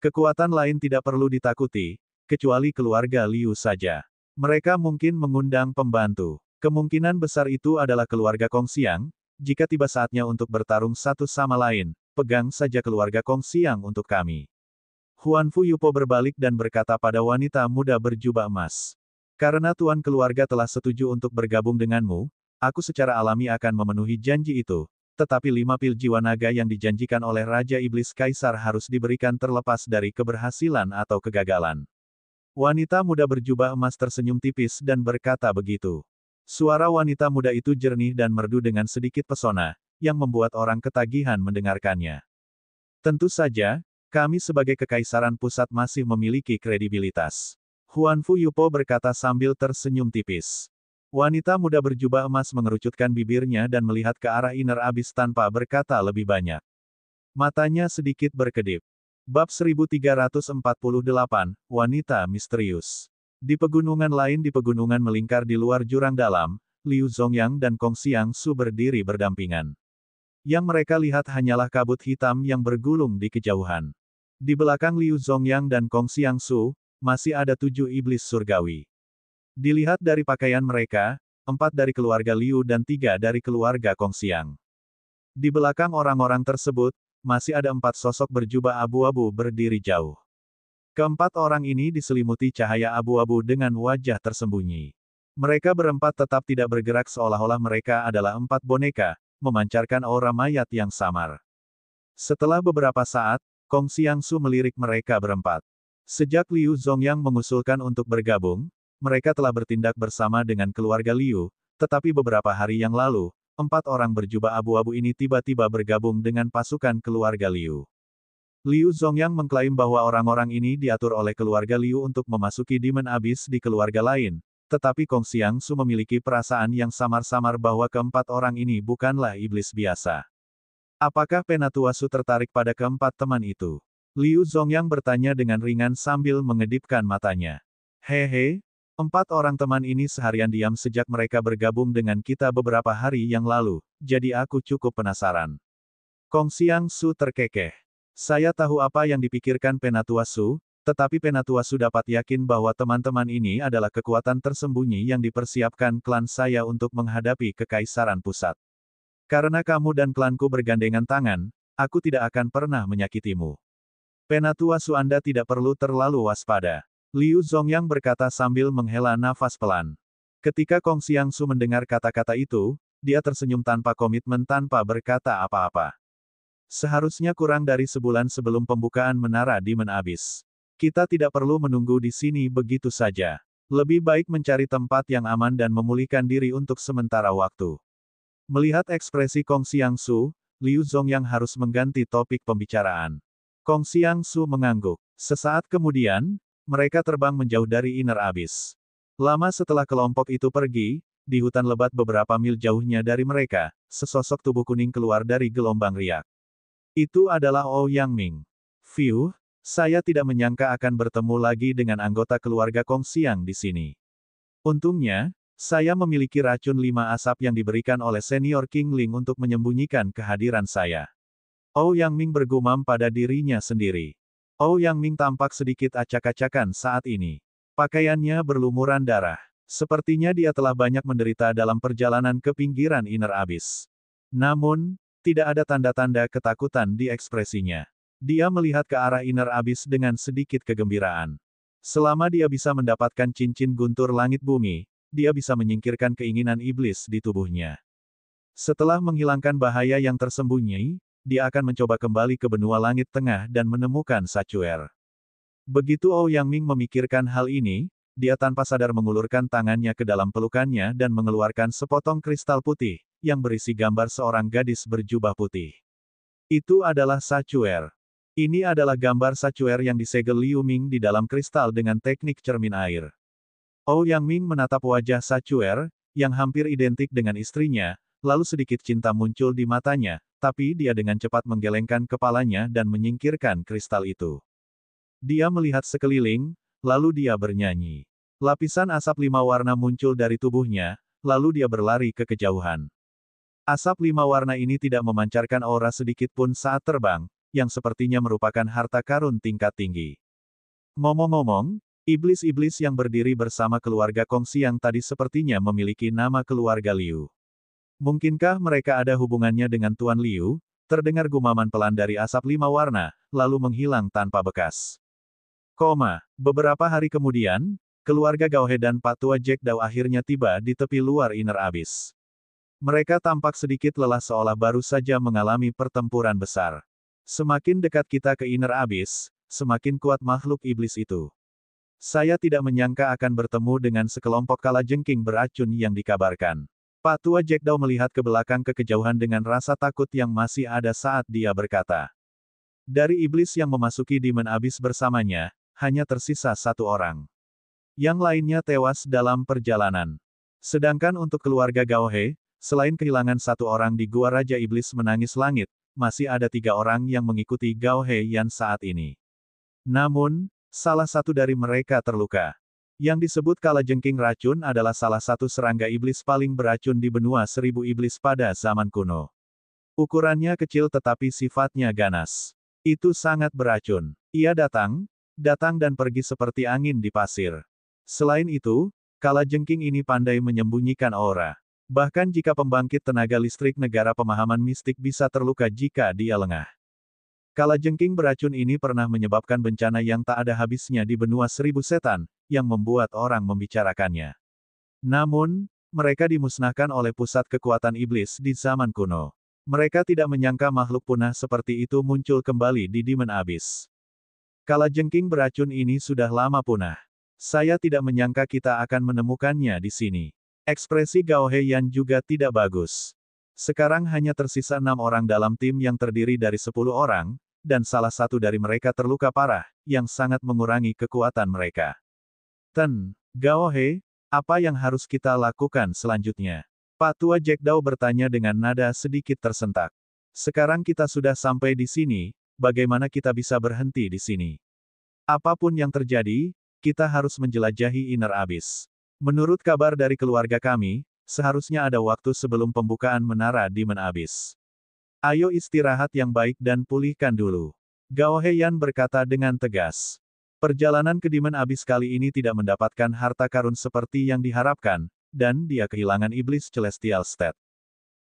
Kekuatan lain tidak perlu ditakuti, kecuali keluarga Liu saja. Mereka mungkin mengundang pembantu. Kemungkinan besar itu adalah keluarga Kong Xiang. Jika tiba saatnya untuk bertarung satu sama lain, pegang saja keluarga Kong Xiang untuk kami. Huan Fu Yupo berbalik dan berkata pada wanita muda berjubah emas. Karena tuan keluarga telah setuju untuk bergabung denganmu, aku secara alami akan memenuhi janji itu, tetapi 5 pil jiwa naga yang dijanjikan oleh Raja Iblis Kaisar harus diberikan terlepas dari keberhasilan atau kegagalan. Wanita muda berjubah emas tersenyum tipis dan berkata begitu. Suara wanita muda itu jernih dan merdu dengan sedikit pesona, yang membuat orang ketagihan mendengarkannya. Tentu saja, kami sebagai Kekaisaran Pusat masih memiliki kredibilitas. Huan Fu Yupo berkata sambil tersenyum tipis. Wanita muda berjubah emas mengerucutkan bibirnya dan melihat ke arah Inner Abyss tanpa berkata lebih banyak. Matanya sedikit berkedip. Bab 1348, Wanita Misterius. Di pegunungan lain di pegunungan melingkar di luar jurang dalam, Liu Zongyang dan Kong Xiangsu berdiri berdampingan. Yang mereka lihat hanyalah kabut hitam yang bergulung di kejauhan. Di belakang Liu Zongyang dan Kong Xiangsu, masih ada 7 iblis surgawi. Dilihat dari pakaian mereka, 4 dari keluarga Liu dan 3 dari keluarga Kong Xiang. Di belakang orang-orang tersebut, masih ada 4 sosok berjubah abu-abu berdiri jauh. Keempat orang ini diselimuti cahaya abu-abu dengan wajah tersembunyi. Mereka berempat tetap tidak bergerak seolah-olah mereka adalah 4 boneka, memancarkan aura mayat yang samar. Setelah beberapa saat, Kong Xiangsu melirik mereka berempat. Sejak Liu Zongyang mengusulkan untuk bergabung, mereka telah bertindak bersama dengan keluarga Liu, tetapi beberapa hari yang lalu, 4 orang berjubah abu-abu ini tiba-tiba bergabung dengan pasukan keluarga Liu. Liu Zongyang mengklaim bahwa orang-orang ini diatur oleh keluarga Liu untuk memasuki Demon Abyss di keluarga lain, tetapi Kong Xiangsu memiliki perasaan yang samar-samar bahwa keempat orang ini bukanlah iblis biasa. Apakah Penatua Su tertarik pada keempat teman itu? Liu Zongyang bertanya dengan ringan sambil mengedipkan matanya. Hehe, 4 orang teman ini seharian diam sejak mereka bergabung dengan kita beberapa hari yang lalu, jadi aku cukup penasaran. Kong Xiangsu terkekeh. Saya tahu apa yang dipikirkan Penatua Su, tetapi Penatua Su dapat yakin bahwa teman-teman ini adalah kekuatan tersembunyi yang dipersiapkan klan saya untuk menghadapi Kekaisaran Pusat. Karena kamu dan klanku bergandengan tangan, aku tidak akan pernah menyakitimu. Penatua Su, Anda tidak perlu terlalu waspada. Liu Zongyang berkata sambil menghela nafas pelan. Ketika Kong Xiangsu mendengar kata-kata itu, dia tersenyum tanpa komitmen tanpa berkata apa-apa. Seharusnya kurang dari sebulan sebelum pembukaan menara Demon Abyss. Kita tidak perlu menunggu di sini begitu saja. Lebih baik mencari tempat yang aman dan memulihkan diri untuk sementara waktu. Melihat ekspresi Kong Xiangsu, Liu Zongyang harus mengganti topik pembicaraan. Kong Xiangsu mengangguk. Sesaat kemudian, mereka terbang menjauh dari Inner Abyss. Lama setelah kelompok itu pergi, di hutan lebat beberapa mil jauhnya dari mereka, sesosok tubuh kuning keluar dari gelombang riak. Itu adalah Ouyang Ming. Fiuh, saya tidak menyangka akan bertemu lagi dengan anggota keluarga Kong Xiang di sini. Untungnya, saya memiliki racun 5 asap yang diberikan oleh senior King Ling untuk menyembunyikan kehadiran saya. Ouyang Ming bergumam pada dirinya sendiri. Ouyang Ming tampak sedikit acak-acakan saat ini. Pakaiannya berlumuran darah. Sepertinya dia telah banyak menderita dalam perjalanan ke pinggiran Inner Abyss. Namun, tidak ada tanda-tanda ketakutan di ekspresinya. Dia melihat ke arah Inner Abyss dengan sedikit kegembiraan. Selama dia bisa mendapatkan cincin guntur langit bumi, dia bisa menyingkirkan keinginan iblis di tubuhnya. Setelah menghilangkan bahaya yang tersembunyi, dia akan mencoba kembali ke benua langit tengah dan menemukan Sachuer. Begitu Ouyang Ming memikirkan hal ini, dia tanpa sadar mengulurkan tangannya ke dalam pelukannya dan mengeluarkan sepotong kristal putih, yang berisi gambar seorang gadis berjubah putih. Itu adalah Sachuer. Ini adalah gambar Sachuer yang disegel Liu Ming di dalam kristal dengan teknik cermin air. Ouyang Ming menatap wajah Sachuer, yang hampir identik dengan istrinya, lalu sedikit cinta muncul di matanya, tapi dia dengan cepat menggelengkan kepalanya dan menyingkirkan kristal itu. Dia melihat sekeliling, lalu dia bernyanyi. Lapisan asap 5 warna muncul dari tubuhnya, lalu dia berlari ke kejauhan. Asap 5 warna ini tidak memancarkan aura sedikit pun saat terbang, yang sepertinya merupakan harta karun tingkat tinggi. Ngomong-ngomong, iblis-iblis yang berdiri bersama keluarga Kong Xiang tadi sepertinya memiliki nama keluarga Liu. Mungkinkah mereka ada hubungannya dengan Tuan Liu? Terdengar gumaman pelan dari asap 5 warna, lalu menghilang tanpa bekas. Beberapa hari kemudian, keluarga Gaohe dan Pak Tua Jack Dao akhirnya tiba di tepi luar Inner Abyss. Mereka tampak sedikit lelah seolah baru saja mengalami pertempuran besar. Semakin dekat kita ke Inner Abyss, semakin kuat makhluk iblis itu. Saya tidak menyangka akan bertemu dengan sekelompok kalajengking beracun yang dikabarkan. Pak Tua Jack Daw melihat ke belakang ke kejauhan dengan rasa takut yang masih ada saat dia berkata. Dari iblis yang memasuki Demon Abyss bersamanya, hanya tersisa satu orang. Yang lainnya tewas dalam perjalanan. Sedangkan untuk keluarga Gao He, selain kehilangan satu orang di Gua Raja Iblis Menangis Langit, masih ada 3 orang yang mengikuti Gao He Yan saat ini. Namun, salah satu dari mereka terluka. Yang disebut kalajengking racun adalah salah satu serangga iblis paling beracun di benua 1000 iblis pada zaman kuno. Ukurannya kecil tetapi sifatnya ganas. Itu sangat beracun. Ia datang dan pergi seperti angin di pasir. Selain itu, kalajengking ini pandai menyembunyikan aura. Bahkan jika pembangkit tenaga listrik negara pemahaman mistik bisa terluka jika dia lengah. Kalajengking beracun ini pernah menyebabkan bencana yang tak ada habisnya di benua 1000 setan, yang membuat orang membicarakannya. Namun, mereka dimusnahkan oleh pusat kekuatan iblis di zaman kuno. Mereka tidak menyangka makhluk punah seperti itu muncul kembali di Demon Abyss. Kalajengking beracun ini sudah lama punah. Saya tidak menyangka kita akan menemukannya di sini. Ekspresi Gao He Yan juga tidak bagus. Sekarang hanya tersisa 6 orang dalam tim yang terdiri dari 10 orang, dan salah satu dari mereka terluka parah, yang sangat mengurangi kekuatan mereka. Gao He, apa yang harus kita lakukan selanjutnya? Pak Tua Jack Daw bertanya dengan nada sedikit tersentak. Sekarang kita sudah sampai di sini, bagaimana kita bisa berhenti di sini? Apapun yang terjadi, kita harus menjelajahi Inner Abyss. Menurut kabar dari keluarga kami, seharusnya ada waktu sebelum pembukaan menara Demon Abyss. Ayo istirahat yang baik dan pulihkan dulu. Gao He Yan berkata dengan tegas. Perjalanan ke Demon Abyss kali ini tidak mendapatkan harta karun seperti yang diharapkan, dan dia kehilangan iblis Celestial State.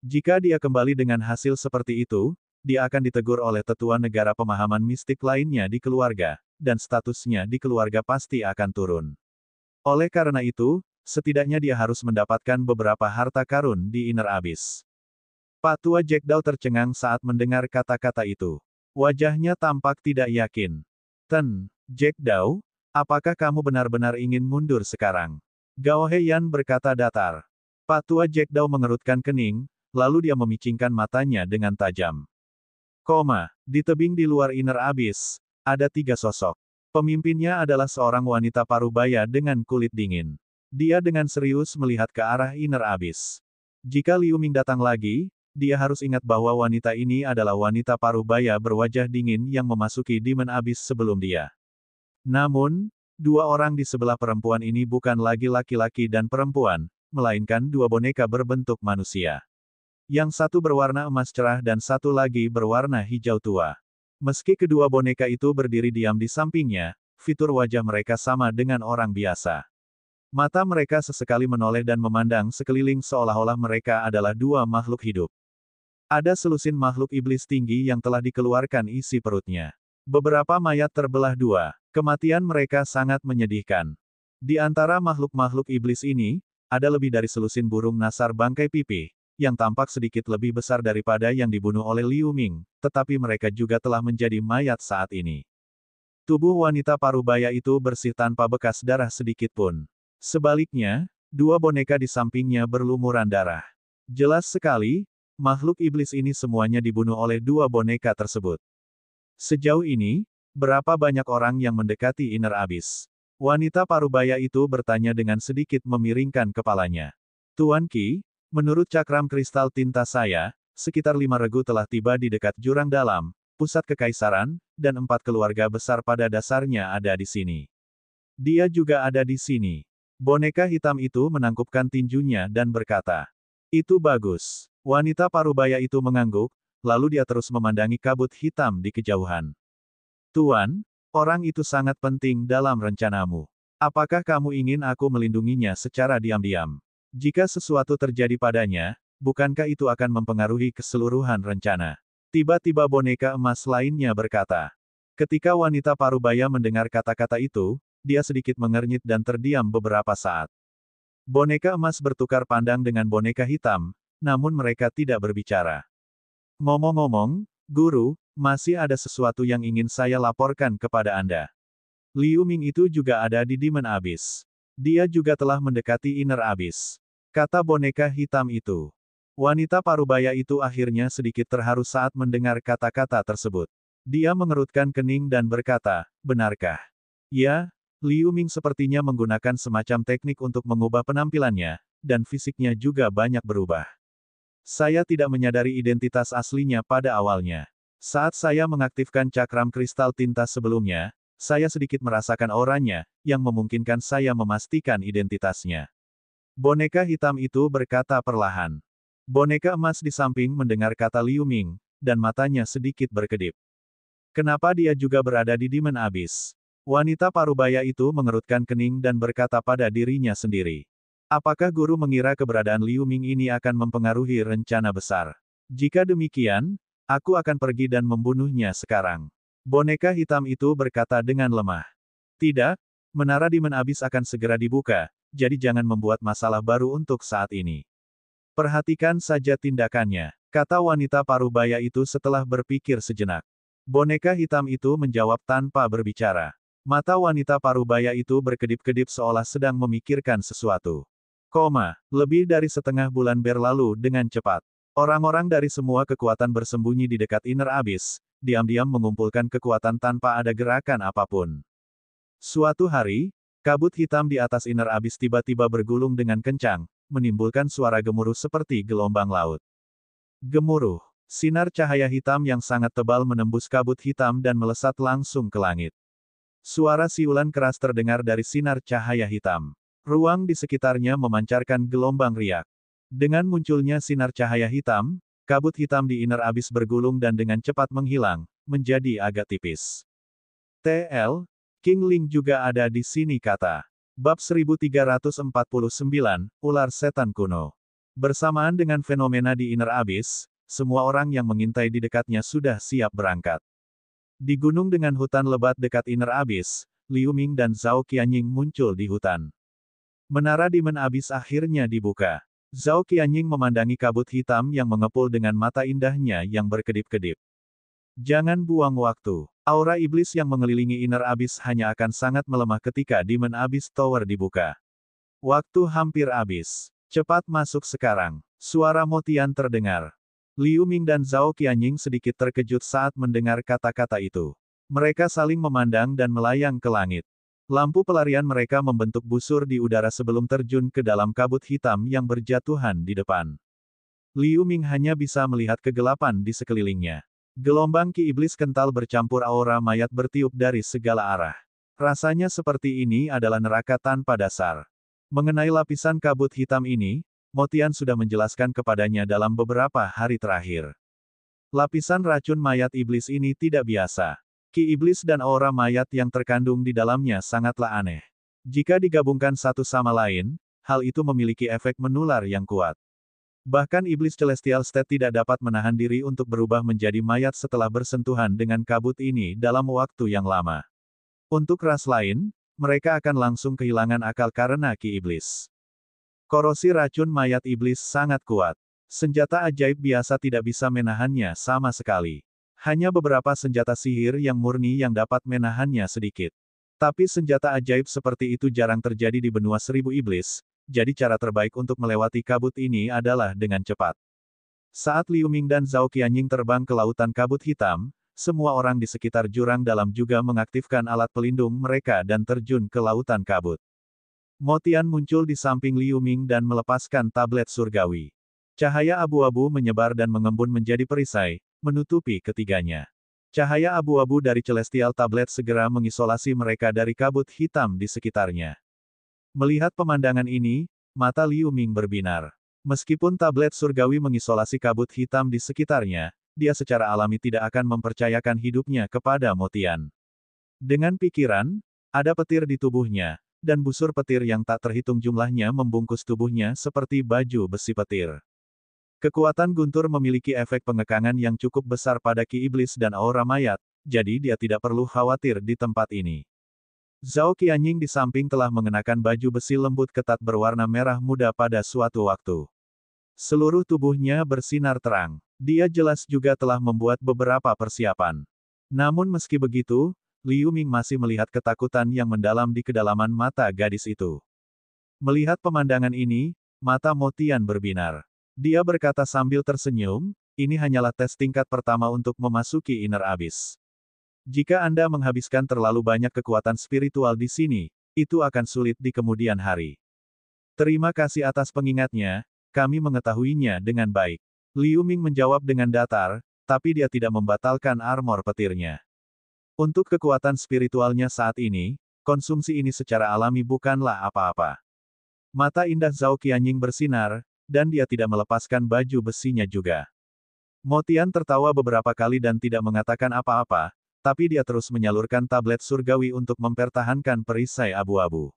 Jika dia kembali dengan hasil seperti itu, dia akan ditegur oleh tetua negara pemahaman mistik lainnya di keluarga, dan statusnya di keluarga pasti akan turun. Oleh karena itu, setidaknya dia harus mendapatkan beberapa harta karun di Inner Abyss. Pak Tua Jack Daw tercengang saat mendengar kata-kata itu. Wajahnya tampak tidak yakin. Jack Daw, apakah kamu benar-benar ingin mundur sekarang? Gao He Yan berkata datar. Pak Tua Jack Daw mengerutkan kening, lalu dia memicingkan matanya dengan tajam. Di tebing di luar Inner Abyss, ada 3 sosok. Pemimpinnya adalah seorang wanita parubaya dengan kulit dingin. Dia dengan serius melihat ke arah Inner Abyss. Jika Liu Ming datang lagi, dia harus ingat bahwa wanita ini adalah wanita parubaya berwajah dingin yang memasuki Demon Abyss sebelum dia. Namun, 2 orang di sebelah perempuan ini bukan lagi laki-laki dan perempuan, melainkan 2 boneka berbentuk manusia. Yang satu berwarna emas cerah dan satu lagi berwarna hijau tua. Meski kedua boneka itu berdiri diam di sampingnya, fitur wajah mereka sama dengan orang biasa. Mata mereka sesekali menoleh dan memandang sekeliling seolah-olah mereka adalah 2 makhluk hidup. Ada selusin makhluk iblis tinggi yang telah dikeluarkan isi perutnya. Beberapa mayat terbelah 2. Kematian mereka sangat menyedihkan. Di antara makhluk-makhluk iblis ini, ada lebih dari selusin burung nasar bangkai pipih, yang tampak sedikit lebih besar daripada yang dibunuh oleh Liu Ming, tetapi mereka juga telah menjadi mayat saat ini. Tubuh wanita parubaya itu bersih tanpa bekas darah sedikit pun. Sebaliknya, 2 boneka di sampingnya berlumuran darah. Jelas sekali, makhluk iblis ini semuanya dibunuh oleh 2 boneka tersebut. Sejauh ini, berapa banyak orang yang mendekati Inner Abyss? Wanita parubaya itu bertanya dengan sedikit memiringkan kepalanya. Tuan Qi, menurut cakram kristal tinta saya, sekitar 5 regu telah tiba di dekat jurang dalam, pusat kekaisaran, dan 4 keluarga besar pada dasarnya ada di sini. Dia juga ada di sini. Boneka hitam itu menangkupkan tinjunya dan berkata, "Itu bagus." Wanita parubaya itu mengangguk, lalu dia terus memandangi kabut hitam di kejauhan. "Tuan, orang itu sangat penting dalam rencanamu. Apakah kamu ingin aku melindunginya secara diam-diam? Jika sesuatu terjadi padanya, bukankah itu akan mempengaruhi keseluruhan rencana?" Tiba-tiba boneka emas lainnya berkata. Ketika wanita parubaya mendengar kata-kata itu, dia sedikit mengernyit dan terdiam beberapa saat. Boneka emas bertukar pandang dengan boneka hitam, namun mereka tidak berbicara. "Ngomong-ngomong, Guru, masih ada sesuatu yang ingin saya laporkan kepada Anda." Liu Ming itu juga ada di Demon Abyss. Dia juga telah mendekati Inner Abyss. Kata boneka hitam itu. Wanita parubaya itu akhirnya sedikit terharu saat mendengar kata-kata tersebut. Dia mengerutkan kening dan berkata, benarkah? Ya, Liu Ming sepertinya menggunakan semacam teknik untuk mengubah penampilannya, dan fisiknya juga banyak berubah. Saya tidak menyadari identitas aslinya pada awalnya. Saat saya mengaktifkan cakram kristal tinta sebelumnya, saya sedikit merasakan auranya, yang memungkinkan saya memastikan identitasnya. Boneka hitam itu berkata perlahan. Boneka emas di samping mendengar kata Liu Ming, dan matanya sedikit berkedip. Kenapa dia juga berada di Demon Abyss? Wanita parubaya itu mengerutkan kening dan berkata pada dirinya sendiri. Apakah guru mengira keberadaan Liu Ming ini akan mempengaruhi rencana besar? Jika demikian, aku akan pergi dan membunuhnya sekarang. Boneka hitam itu berkata dengan lemah. Tidak, menara Demon Abyss akan segera dibuka, jadi jangan membuat masalah baru untuk saat ini. Perhatikan saja tindakannya, kata wanita parubaya itu setelah berpikir sejenak. Boneka hitam itu menjawab tanpa berbicara. Mata wanita parubaya itu berkedip-kedip seolah sedang memikirkan sesuatu. Lebih dari setengah bulan berlalu dengan cepat. Orang-orang dari semua kekuatan bersembunyi di dekat Inner Abyss, diam-diam mengumpulkan kekuatan tanpa ada gerakan apapun. Suatu hari, kabut hitam di atas Inner Abyss tiba-tiba bergulung dengan kencang, menimbulkan suara gemuruh seperti gelombang laut. Gemuruh. Sinar cahaya hitam yang sangat tebal menembus kabut hitam dan melesat langsung ke langit. Suara siulan keras terdengar dari sinar cahaya hitam. Ruang di sekitarnya memancarkan gelombang riak. Dengan munculnya sinar cahaya hitam, kabut hitam di Inner Abyss bergulung dan dengan cepat menghilang, menjadi agak tipis. TL, King Ling juga ada di sini kata. Bab 1349, Ular Setan Kuno. Bersamaan dengan fenomena di Inner Abyss, semua orang yang mengintai di dekatnya sudah siap berangkat. Di gunung dengan hutan lebat dekat Inner Abyss, Liu Ming dan Zhao Qianying muncul di hutan. Menara Demon Abyss akhirnya dibuka. Zhao Qianying memandangi kabut hitam yang mengepul dengan mata indahnya yang berkedip-kedip. Jangan buang waktu. Aura iblis yang mengelilingi Inner Abyss hanya akan sangat melemah ketika Demon Abyss Tower dibuka. Waktu hampir habis. Cepat masuk sekarang. Suara Motian terdengar. Liu Ming dan Zhao Qianying sedikit terkejut saat mendengar kata-kata itu. Mereka saling memandang dan melayang ke langit. Lampu pelarian mereka membentuk busur di udara sebelum terjun ke dalam kabut hitam yang berjatuhan di depan. Liu Ming hanya bisa melihat kegelapan di sekelilingnya. Gelombang ki iblis kental bercampur aura mayat bertiup dari segala arah. Rasanya seperti ini adalah neraka tanpa dasar. Mengenai lapisan kabut hitam ini, Motian sudah menjelaskan kepadanya dalam beberapa hari terakhir. Lapisan racun mayat iblis ini tidak biasa. Ki iblis dan aura mayat yang terkandung di dalamnya sangatlah aneh. Jika digabungkan satu sama lain, hal itu memiliki efek menular yang kuat. Bahkan iblis Celestial State tidak dapat menahan diri untuk berubah menjadi mayat setelah bersentuhan dengan kabut ini dalam waktu yang lama. Untuk ras lain, mereka akan langsung kehilangan akal karena ki iblis. Korosi racun mayat iblis sangat kuat. Senjata ajaib biasa tidak bisa menahannya sama sekali. Hanya beberapa senjata sihir yang murni yang dapat menahannya sedikit. Tapi senjata ajaib seperti itu jarang terjadi di benua seribu iblis, jadi cara terbaik untuk melewati kabut ini adalah dengan cepat. Saat Liu Ming dan Zhao Qianying terbang ke lautan kabut hitam, semua orang di sekitar jurang dalam juga mengaktifkan alat pelindung mereka dan terjun ke lautan kabut. Motian muncul di samping Liu Ming dan melepaskan tablet surgawi. Cahaya abu-abu menyebar dan mengembun menjadi perisai, menutupi ketiganya. Cahaya abu-abu dari Celestial Tablet segera mengisolasi mereka dari kabut hitam di sekitarnya. Melihat pemandangan ini, mata Liu Ming berbinar. Meskipun tablet surgawi mengisolasi kabut hitam di sekitarnya, dia secara alami tidak akan mempercayakan hidupnya kepada Motian. Dengan pikiran, ada petir di tubuhnya, dan busur petir yang tak terhitung jumlahnya membungkus tubuhnya seperti baju besi petir. Kekuatan guntur memiliki efek pengekangan yang cukup besar pada ki iblis dan aura mayat, jadi dia tidak perlu khawatir di tempat ini. Zhao Qianying di samping telah mengenakan baju besi lembut ketat berwarna merah muda pada suatu waktu. Seluruh tubuhnya bersinar terang. Dia jelas juga telah membuat beberapa persiapan. Namun meski begitu, Liu Ming masih melihat ketakutan yang mendalam di kedalaman mata gadis itu. Melihat pemandangan ini, mata Mo Tian berbinar. Dia berkata sambil tersenyum, ini hanyalah tes tingkat pertama untuk memasuki Inner Abyss. Jika Anda menghabiskan terlalu banyak kekuatan spiritual di sini, itu akan sulit di kemudian hari. Terima kasih atas pengingatnya, kami mengetahuinya dengan baik. Liu Ming menjawab dengan datar, tapi dia tidak membatalkan armor petirnya. Untuk kekuatan spiritualnya saat ini, konsumsi ini secara alami bukanlah apa-apa. Mata indah Zhao Qianying bersinar, dan dia tidak melepaskan baju besinya juga. Mo Tian tertawa beberapa kali dan tidak mengatakan apa-apa, tapi dia terus menyalurkan tablet surgawi untuk mempertahankan perisai abu-abu.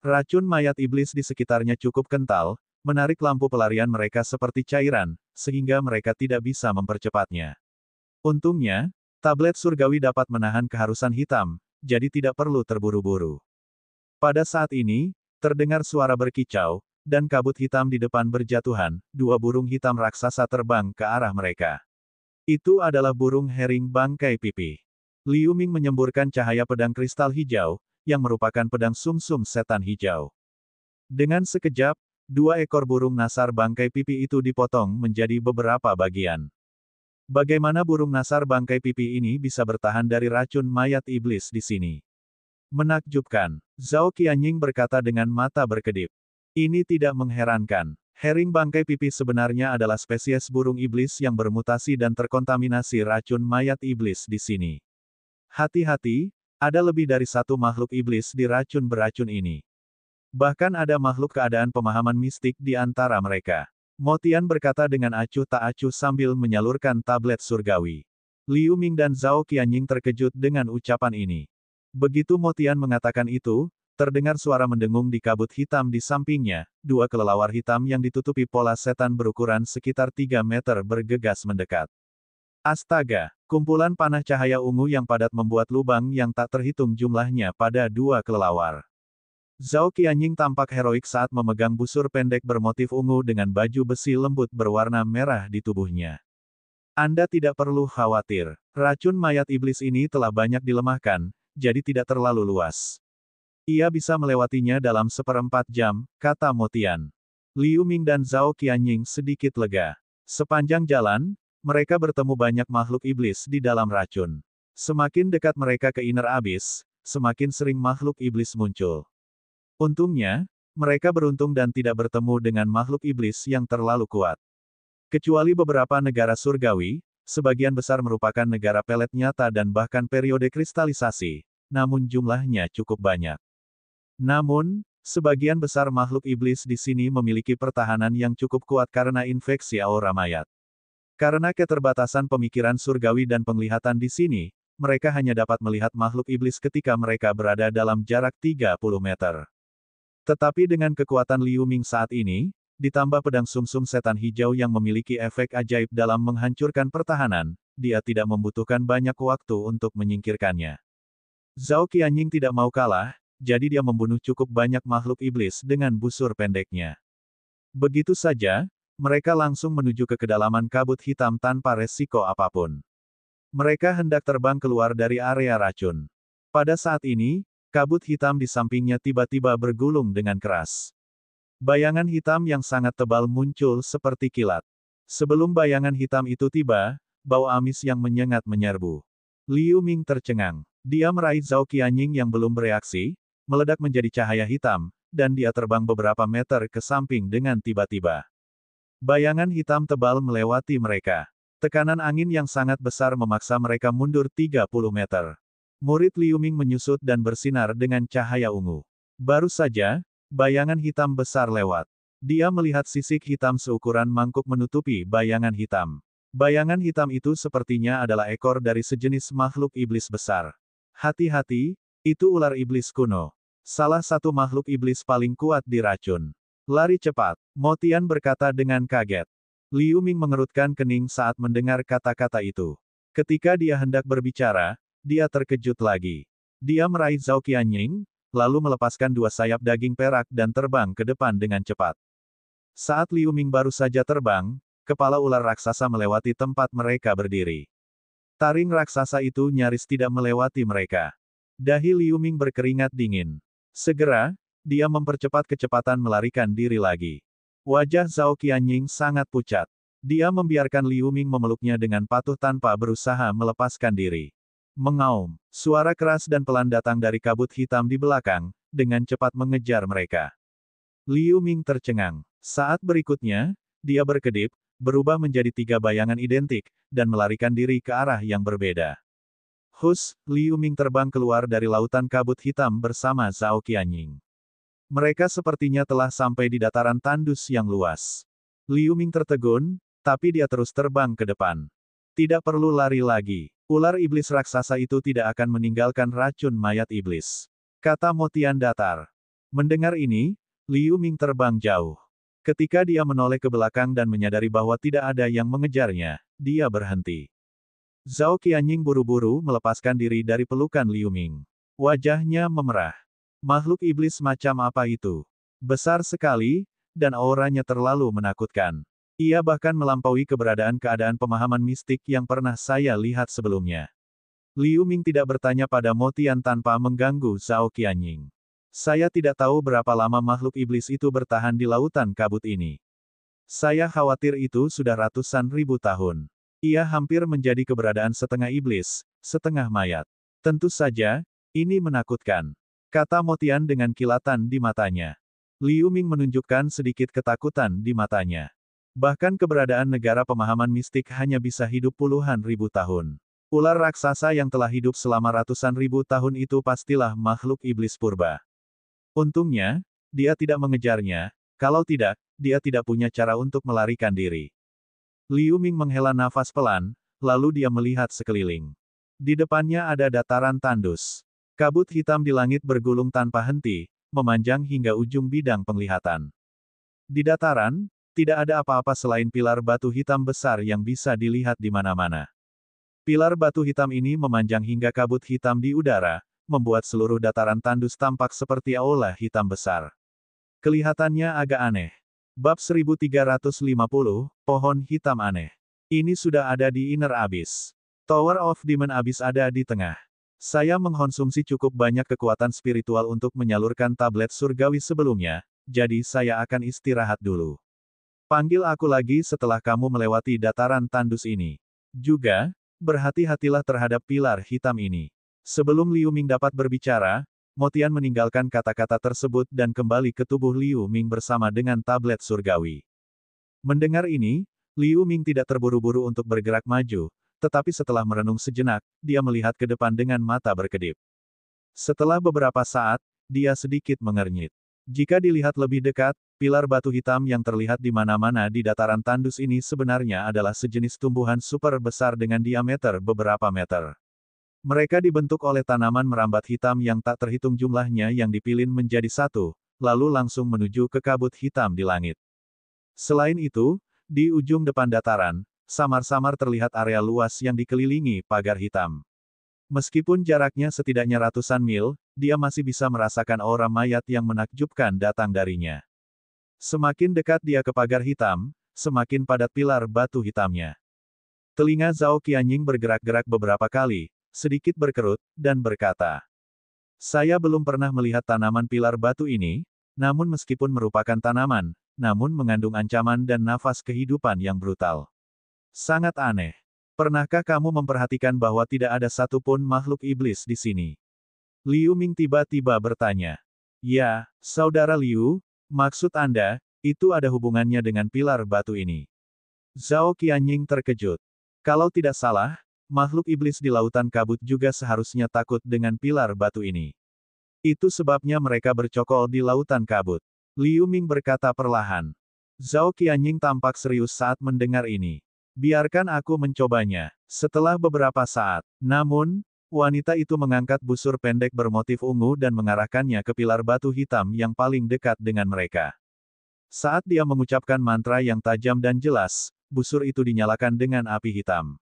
Racun mayat iblis di sekitarnya cukup kental, menarik lampu pelarian mereka seperti cairan, sehingga mereka tidak bisa mempercepatnya. Untungnya, tablet surgawi dapat menahan keharusan hitam, jadi tidak perlu terburu-buru. Pada saat ini, terdengar suara berkicau, dan kabut hitam di depan berjatuhan, dua burung hitam raksasa terbang ke arah mereka. Itu adalah burung hering bangkai pipi. Liu Ming menyemburkan cahaya pedang kristal hijau, yang merupakan pedang sumsum setan hijau. Dengan sekejap, dua ekor burung nasar bangkai pipi itu dipotong menjadi beberapa bagian. Bagaimana burung nasar bangkai pipi ini bisa bertahan dari racun mayat iblis di sini? Menakjubkan. Zhao Qianying berkata dengan mata berkedip. Ini tidak mengherankan. Hering bangkai pipi sebenarnya adalah spesies burung iblis yang bermutasi dan terkontaminasi racun mayat iblis di sini. Hati-hati, ada lebih dari satu makhluk iblis di racun beracun ini. Bahkan ada makhluk keadaan pemahaman mistik di antara mereka. Mo Tian berkata dengan acuh tak acuh sambil menyalurkan tablet surgawi. Liu Ming dan Zhao Qianying terkejut dengan ucapan ini. Begitu Mo Tian mengatakan itu, terdengar suara mendengung di kabut hitam di sampingnya, dua kelelawar hitam yang ditutupi pola setan berukuran sekitar 3 meter bergegas mendekat. Astaga, kumpulan panah cahaya ungu yang padat membuat lubang yang tak terhitung jumlahnya pada dua kelelawar. Zhao Qianying tampak heroik saat memegang busur pendek bermotif ungu dengan baju besi lembut berwarna merah di tubuhnya. Anda tidak perlu khawatir. Racun mayat iblis ini telah banyak dilemahkan, jadi tidak terlalu luas. Ia bisa melewatinya dalam 1/4 jam, kata Mo Tian. Liu Ming dan Zhao Qianying sedikit lega. Sepanjang jalan, mereka bertemu banyak makhluk iblis di dalam racun. Semakin dekat mereka ke Inner Abyss, semakin sering makhluk iblis muncul. Untungnya, mereka beruntung dan tidak bertemu dengan makhluk iblis yang terlalu kuat. Kecuali beberapa negara surgawi, sebagian besar merupakan negara pelet nyata dan bahkan periode kristalisasi, namun jumlahnya cukup banyak. Namun, sebagian besar makhluk iblis di sini memiliki pertahanan yang cukup kuat karena infeksi aura mayat. Karena keterbatasan pemikiran surgawi dan penglihatan di sini, mereka hanya dapat melihat makhluk iblis ketika mereka berada dalam jarak 30 meter. Tetapi dengan kekuatan Liu Ming saat ini, ditambah pedang sumsum setan hijau yang memiliki efek ajaib dalam menghancurkan pertahanan, dia tidak membutuhkan banyak waktu untuk menyingkirkannya. Zhao Qianying tidak mau kalah, jadi dia membunuh cukup banyak makhluk iblis dengan busur pendeknya. Begitu saja, mereka langsung menuju ke kedalaman kabut hitam tanpa resiko apapun. Mereka hendak terbang keluar dari area racun. Pada saat ini, kabut hitam di sampingnya tiba-tiba bergulung dengan keras. Bayangan hitam yang sangat tebal muncul seperti kilat. Sebelum bayangan hitam itu tiba, bau amis yang menyengat menyerbu. Liu Ming tercengang. Dia meraih Zhao Qianying yang belum bereaksi, meledak menjadi cahaya hitam, dan dia terbang beberapa meter ke samping dengan tiba-tiba. Bayangan hitam tebal melewati mereka. Tekanan angin yang sangat besar memaksa mereka mundur 30 meter. Murid Liu Ming menyusut dan bersinar dengan cahaya ungu. Baru saja, bayangan hitam besar lewat. Dia melihat sisik hitam seukuran mangkuk menutupi bayangan hitam. Bayangan hitam itu sepertinya adalah ekor dari sejenis makhluk iblis besar. Hati-hati, itu ular iblis kuno. Salah satu makhluk iblis paling kuat di racun. Lari cepat, Mo Tian berkata dengan kaget. Liu Ming mengerutkan kening saat mendengar kata-kata itu. Ketika dia hendak berbicara, dia terkejut lagi. Dia meraih Zhao Qianying, lalu melepaskan dua sayap daging perak dan terbang ke depan dengan cepat. Saat Liu Ming baru saja terbang, kepala ular raksasa melewati tempat mereka berdiri. Taring raksasa itu nyaris tidak melewati mereka. Dahi Liu Ming berkeringat dingin. Segera, dia mempercepat kecepatan melarikan diri lagi. Wajah Zhao Qianying sangat pucat. Dia membiarkan Liu Ming memeluknya dengan patuh tanpa berusaha melepaskan diri. Mengaum, suara keras dan pelan datang dari kabut hitam di belakang, dengan cepat mengejar mereka. Liu Ming tercengang. Saat berikutnya, dia berkedip, berubah menjadi 3 bayangan identik, dan melarikan diri ke arah yang berbeda. Hus, Liu Ming terbang keluar dari lautan kabut hitam bersama Zhao Qianying. Mereka sepertinya telah sampai di dataran tandus yang luas. Liu Ming tertegun, tapi dia terus terbang ke depan. Tidak perlu lari lagi. Ular iblis raksasa itu tidak akan meninggalkan racun mayat iblis, kata Motian datar. Mendengar ini, Liu Ming terbang jauh. Ketika dia menoleh ke belakang dan menyadari bahwa tidak ada yang mengejarnya, dia berhenti. Zhao Qianying buru-buru melepaskan diri dari pelukan Liu Ming. Wajahnya memerah. Makhluk iblis macam apa itu? Besar sekali, dan auranya terlalu menakutkan. Ia bahkan melampaui keadaan pemahaman mistik yang pernah saya lihat sebelumnya. Liu Ming tidak bertanya pada Motian tanpa mengganggu Zhao Qianying. Saya tidak tahu berapa lama makhluk iblis itu bertahan di lautan kabut ini. Saya khawatir itu sudah ratusan ribu tahun. Ia hampir menjadi keberadaan setengah iblis, setengah mayat. Tentu saja, ini menakutkan, kata Motian dengan kilatan di matanya. Liu Ming menunjukkan sedikit ketakutan di matanya. Bahkan keberadaan negara pemahaman mistik hanya bisa hidup puluhan ribu tahun. Ular raksasa yang telah hidup selama ratusan ribu tahun itu pastilah makhluk iblis purba. Untungnya, dia tidak mengejarnya, kalau tidak, dia tidak punya cara untuk melarikan diri. Liu Ming menghela nafas pelan, lalu dia melihat sekeliling. Di depannya ada dataran tandus. Kabut hitam di langit bergulung tanpa henti, memanjang hingga ujung bidang penglihatan. Di dataran, tidak ada apa-apa selain pilar batu hitam besar yang bisa dilihat di mana-mana. Pilar batu hitam ini memanjang hingga kabut hitam di udara, membuat seluruh dataran tandus tampak seperti aula hitam besar. Kelihatannya agak aneh. Bab 1350, Pohon Hitam Aneh. Ini sudah ada di Inner Abyss. Tower of Demon Abyss ada di tengah. Saya mengkonsumsi cukup banyak kekuatan spiritual untuk menyalurkan tablet surgawi sebelumnya, jadi saya akan istirahat dulu. Panggil aku lagi setelah kamu melewati dataran tandus ini. Juga, berhati-hatilah terhadap pilar hitam ini. Sebelum Liu Ming dapat berbicara, Motian meninggalkan kata-kata tersebut dan kembali ke tubuh Liu Ming bersama dengan tablet surgawi. Mendengar ini, Liu Ming tidak terburu-buru untuk bergerak maju, tetapi setelah merenung sejenak, dia melihat ke depan dengan mata berkedip. Setelah beberapa saat, dia sedikit mengernyit. Jika dilihat lebih dekat, pilar batu hitam yang terlihat di mana-mana di dataran tandus ini sebenarnya adalah sejenis tumbuhan super besar dengan diameter beberapa meter. Mereka dibentuk oleh tanaman merambat hitam yang tak terhitung jumlahnya yang dipilin menjadi satu, lalu langsung menuju ke kabut hitam di langit. Selain itu, di ujung depan dataran, samar-samar terlihat area luas yang dikelilingi pagar hitam. Meskipun jaraknya setidaknya ratusan mil, dia masih bisa merasakan aura mayat yang menakjubkan datang darinya. Semakin dekat dia ke pagar hitam, semakin padat pilar batu hitamnya. Telinga Zhao Qianying bergerak-gerak beberapa kali, sedikit berkerut, dan berkata, "Saya belum pernah melihat tanaman pilar batu ini, namun meskipun merupakan tanaman, namun mengandung ancaman dan nafas kehidupan yang brutal. Sangat aneh. Pernahkah kamu memperhatikan bahwa tidak ada satupun makhluk iblis di sini?" Liu Ming tiba-tiba bertanya. "Ya, Saudara Liu, maksud Anda, itu ada hubungannya dengan pilar batu ini?" Zhao Qianying terkejut. Kalau tidak salah, makhluk iblis di lautan kabut juga seharusnya takut dengan pilar batu ini. Itu sebabnya mereka bercokol di lautan kabut. Liu Ming berkata perlahan. Zhao Qianying tampak serius saat mendengar ini. Biarkan aku mencobanya. Setelah beberapa saat. Namun, wanita itu mengangkat busur pendek bermotif ungu dan mengarahkannya ke pilar batu hitam yang paling dekat dengan mereka. Saat dia mengucapkan mantra yang tajam dan jelas, busur itu dinyalakan dengan api hitam.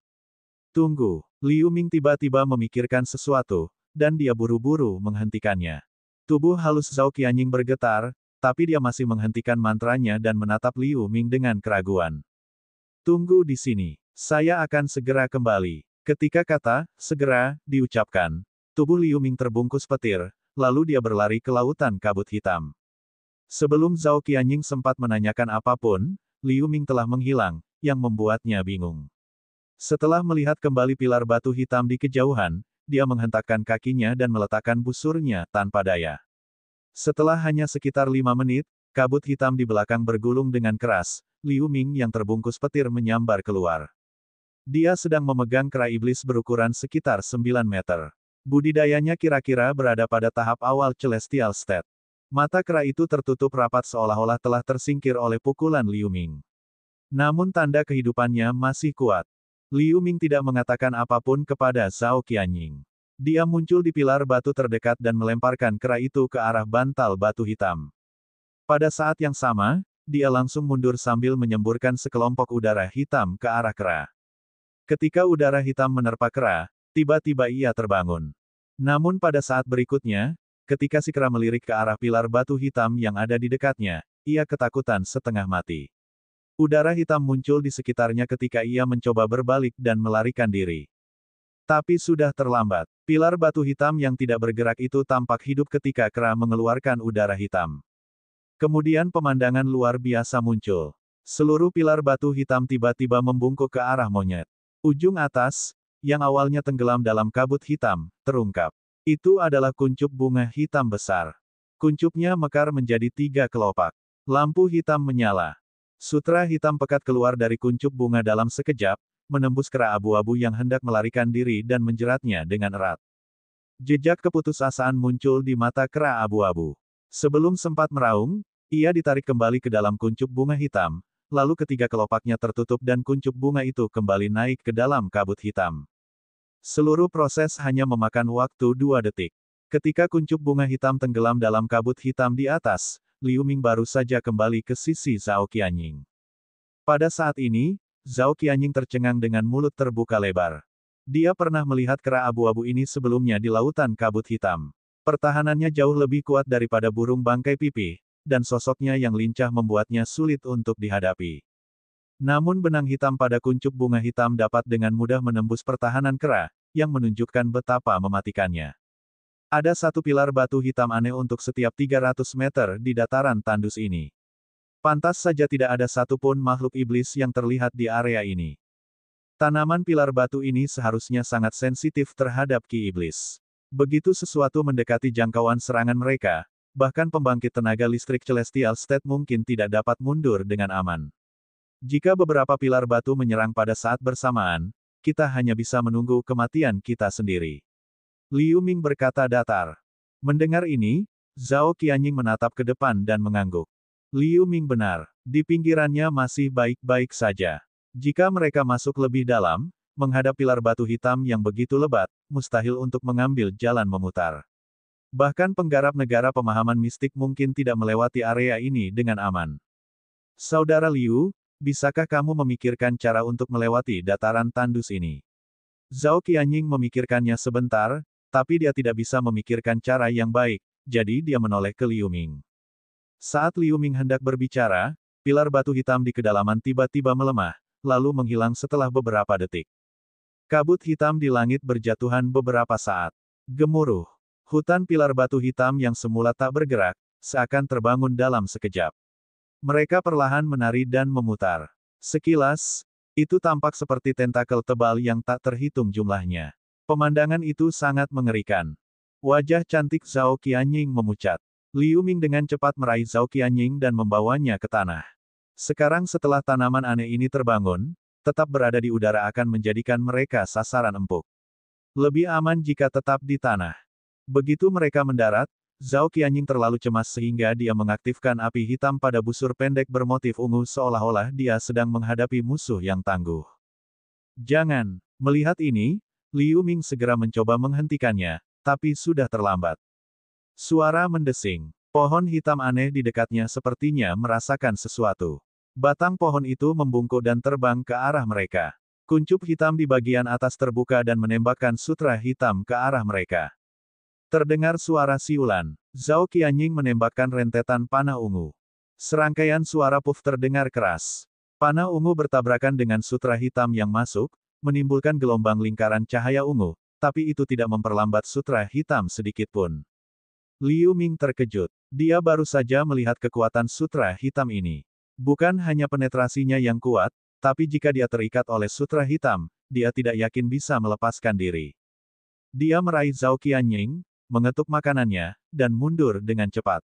Tunggu, Liu Ming tiba-tiba memikirkan sesuatu, dan dia buru-buru menghentikannya. Tubuh halus Zhao Qianying bergetar, tapi dia masih menghentikan mantranya dan menatap Liu Ming dengan keraguan. "Tunggu di sini, saya akan segera kembali." Ketika kata, segera, diucapkan, tubuh Liu Ming terbungkus petir, lalu dia berlari ke lautan kabut hitam. Sebelum Zhao Qianying sempat menanyakan apapun, Liu Ming telah menghilang, yang membuatnya bingung. Setelah melihat kembali pilar batu hitam di kejauhan, dia menghentakkan kakinya dan meletakkan busurnya tanpa daya. Setelah hanya sekitar 5 menit, kabut hitam di belakang bergulung dengan keras, Liu Ming yang terbungkus petir menyambar keluar. Dia sedang memegang kera iblis berukuran sekitar 9 meter. Budidayanya kira-kira berada pada tahap awal Celestial State. Mata kera itu tertutup rapat seolah-olah telah tersingkir oleh pukulan Liu Ming. Namun tanda kehidupannya masih kuat. Liu Ming tidak mengatakan apapun kepada Zhao Qianying. Dia muncul di pilar batu terdekat dan melemparkan kera itu ke arah bantal batu hitam. Pada saat yang sama, dia langsung mundur sambil menyemburkan sekelompok udara hitam ke arah kera. Ketika udara hitam menerpa kera, tiba-tiba ia terbangun. Namun pada saat berikutnya, ketika si kera melirik ke arah pilar batu hitam yang ada di dekatnya, ia ketakutan setengah mati. Udara hitam muncul di sekitarnya ketika ia mencoba berbalik dan melarikan diri. Tapi sudah terlambat. Pilar batu hitam yang tidak bergerak itu tampak hidup ketika kera mengeluarkan udara hitam. Kemudian pemandangan luar biasa muncul. Seluruh pilar batu hitam tiba-tiba membungkuk ke arah monyet. Ujung atas, yang awalnya tenggelam dalam kabut hitam, terungkap. Itu adalah kuncup bunga hitam besar. Kuncupnya mekar menjadi 3 kelopak. Lampu hitam menyala. Sutra hitam pekat keluar dari kuncup bunga dalam sekejap, menembus kera abu-abu yang hendak melarikan diri dan menjeratnya dengan erat. Jejak keputusasaan muncul di mata kera abu-abu. Sebelum sempat meraung, ia ditarik kembali ke dalam kuncup bunga hitam, lalu ketiga kelopaknya tertutup dan kuncup bunga itu kembali naik ke dalam kabut hitam. Seluruh proses hanya memakan waktu 2 detik. Ketika kuncup bunga hitam tenggelam dalam kabut hitam di atas, Liu Ming baru saja kembali ke sisi Zhao Qianying. Pada saat ini, Zhao Qianying tercengang dengan mulut terbuka lebar. Dia pernah melihat kera abu-abu ini sebelumnya di lautan kabut hitam. Pertahanannya jauh lebih kuat daripada burung bangkai pipih, dan sosoknya yang lincah membuatnya sulit untuk dihadapi. Namun benang hitam pada kuncup bunga hitam dapat dengan mudah menembus pertahanan kera, yang menunjukkan betapa mematikannya. Ada satu pilar batu hitam aneh untuk setiap 300 meter di dataran tandus ini. Pantas saja tidak ada satupun makhluk iblis yang terlihat di area ini. Tanaman pilar batu ini seharusnya sangat sensitif terhadap ki iblis. Begitu sesuatu mendekati jangkauan serangan mereka, bahkan pembangkit tenaga listrik Celestial State mungkin tidak dapat mundur dengan aman. Jika beberapa pilar batu menyerang pada saat bersamaan, kita hanya bisa menunggu kematian kita sendiri. Liu Ming berkata datar. Mendengar ini, Zhao Qianying menatap ke depan dan mengangguk. Liu Ming benar, di pinggirannya masih baik-baik saja. Jika mereka masuk lebih dalam, menghadap pilar batu hitam yang begitu lebat, mustahil untuk mengambil jalan memutar. Bahkan penggarap negara pemahaman mistik mungkin tidak melewati area ini dengan aman. Saudara Liu, bisakah kamu memikirkan cara untuk melewati dataran tandus ini? Zhao Qianying memikirkannya sebentar, tapi dia tidak bisa memikirkan cara yang baik, jadi dia menoleh ke Liu Ming. Saat Liu Ming hendak berbicara, pilar batu hitam di kedalaman tiba-tiba melemah, lalu menghilang setelah beberapa detik. Kabut hitam di langit berjatuhan beberapa saat. Gemuruh. Hutan pilar batu hitam yang semula tak bergerak, seakan terbangun dalam sekejap. Mereka perlahan menari dan memutar. Sekilas, itu tampak seperti tentakel tebal yang tak terhitung jumlahnya. Pemandangan itu sangat mengerikan. Wajah cantik Zhao Qianying memucat. Liu Ming dengan cepat meraih Zhao Qianying dan membawanya ke tanah. Sekarang setelah tanaman aneh ini terbangun, tetap berada di udara akan menjadikan mereka sasaran empuk. Lebih aman jika tetap di tanah. Begitu mereka mendarat, Zhao Qianying terlalu cemas sehingga dia mengaktifkan api hitam pada busur pendek bermotif ungu seolah-olah dia sedang menghadapi musuh yang tangguh. Jangan. Melihat ini, Liu Ming segera mencoba menghentikannya, tapi sudah terlambat. Suara mendesing. Pohon hitam aneh di dekatnya sepertinya merasakan sesuatu. Batang pohon itu membungkuk dan terbang ke arah mereka. Kuncup hitam di bagian atas terbuka dan menembakkan sutra hitam ke arah mereka. Terdengar suara siulan. Zhao Qianying menembakkan rentetan panah ungu. Serangkaian suara puff terdengar keras. Panah ungu bertabrakan dengan sutra hitam yang masuk, menimbulkan gelombang lingkaran cahaya ungu, tapi itu tidak memperlambat sutra hitam sedikitpun. Liu Ming terkejut. Dia baru saja melihat kekuatan sutra hitam ini. Bukan hanya penetrasinya yang kuat, tapi jika dia terikat oleh sutra hitam, dia tidak yakin bisa melepaskan diri. Dia meraih Zhao Qianying, mengetuk makanannya, dan mundur dengan cepat.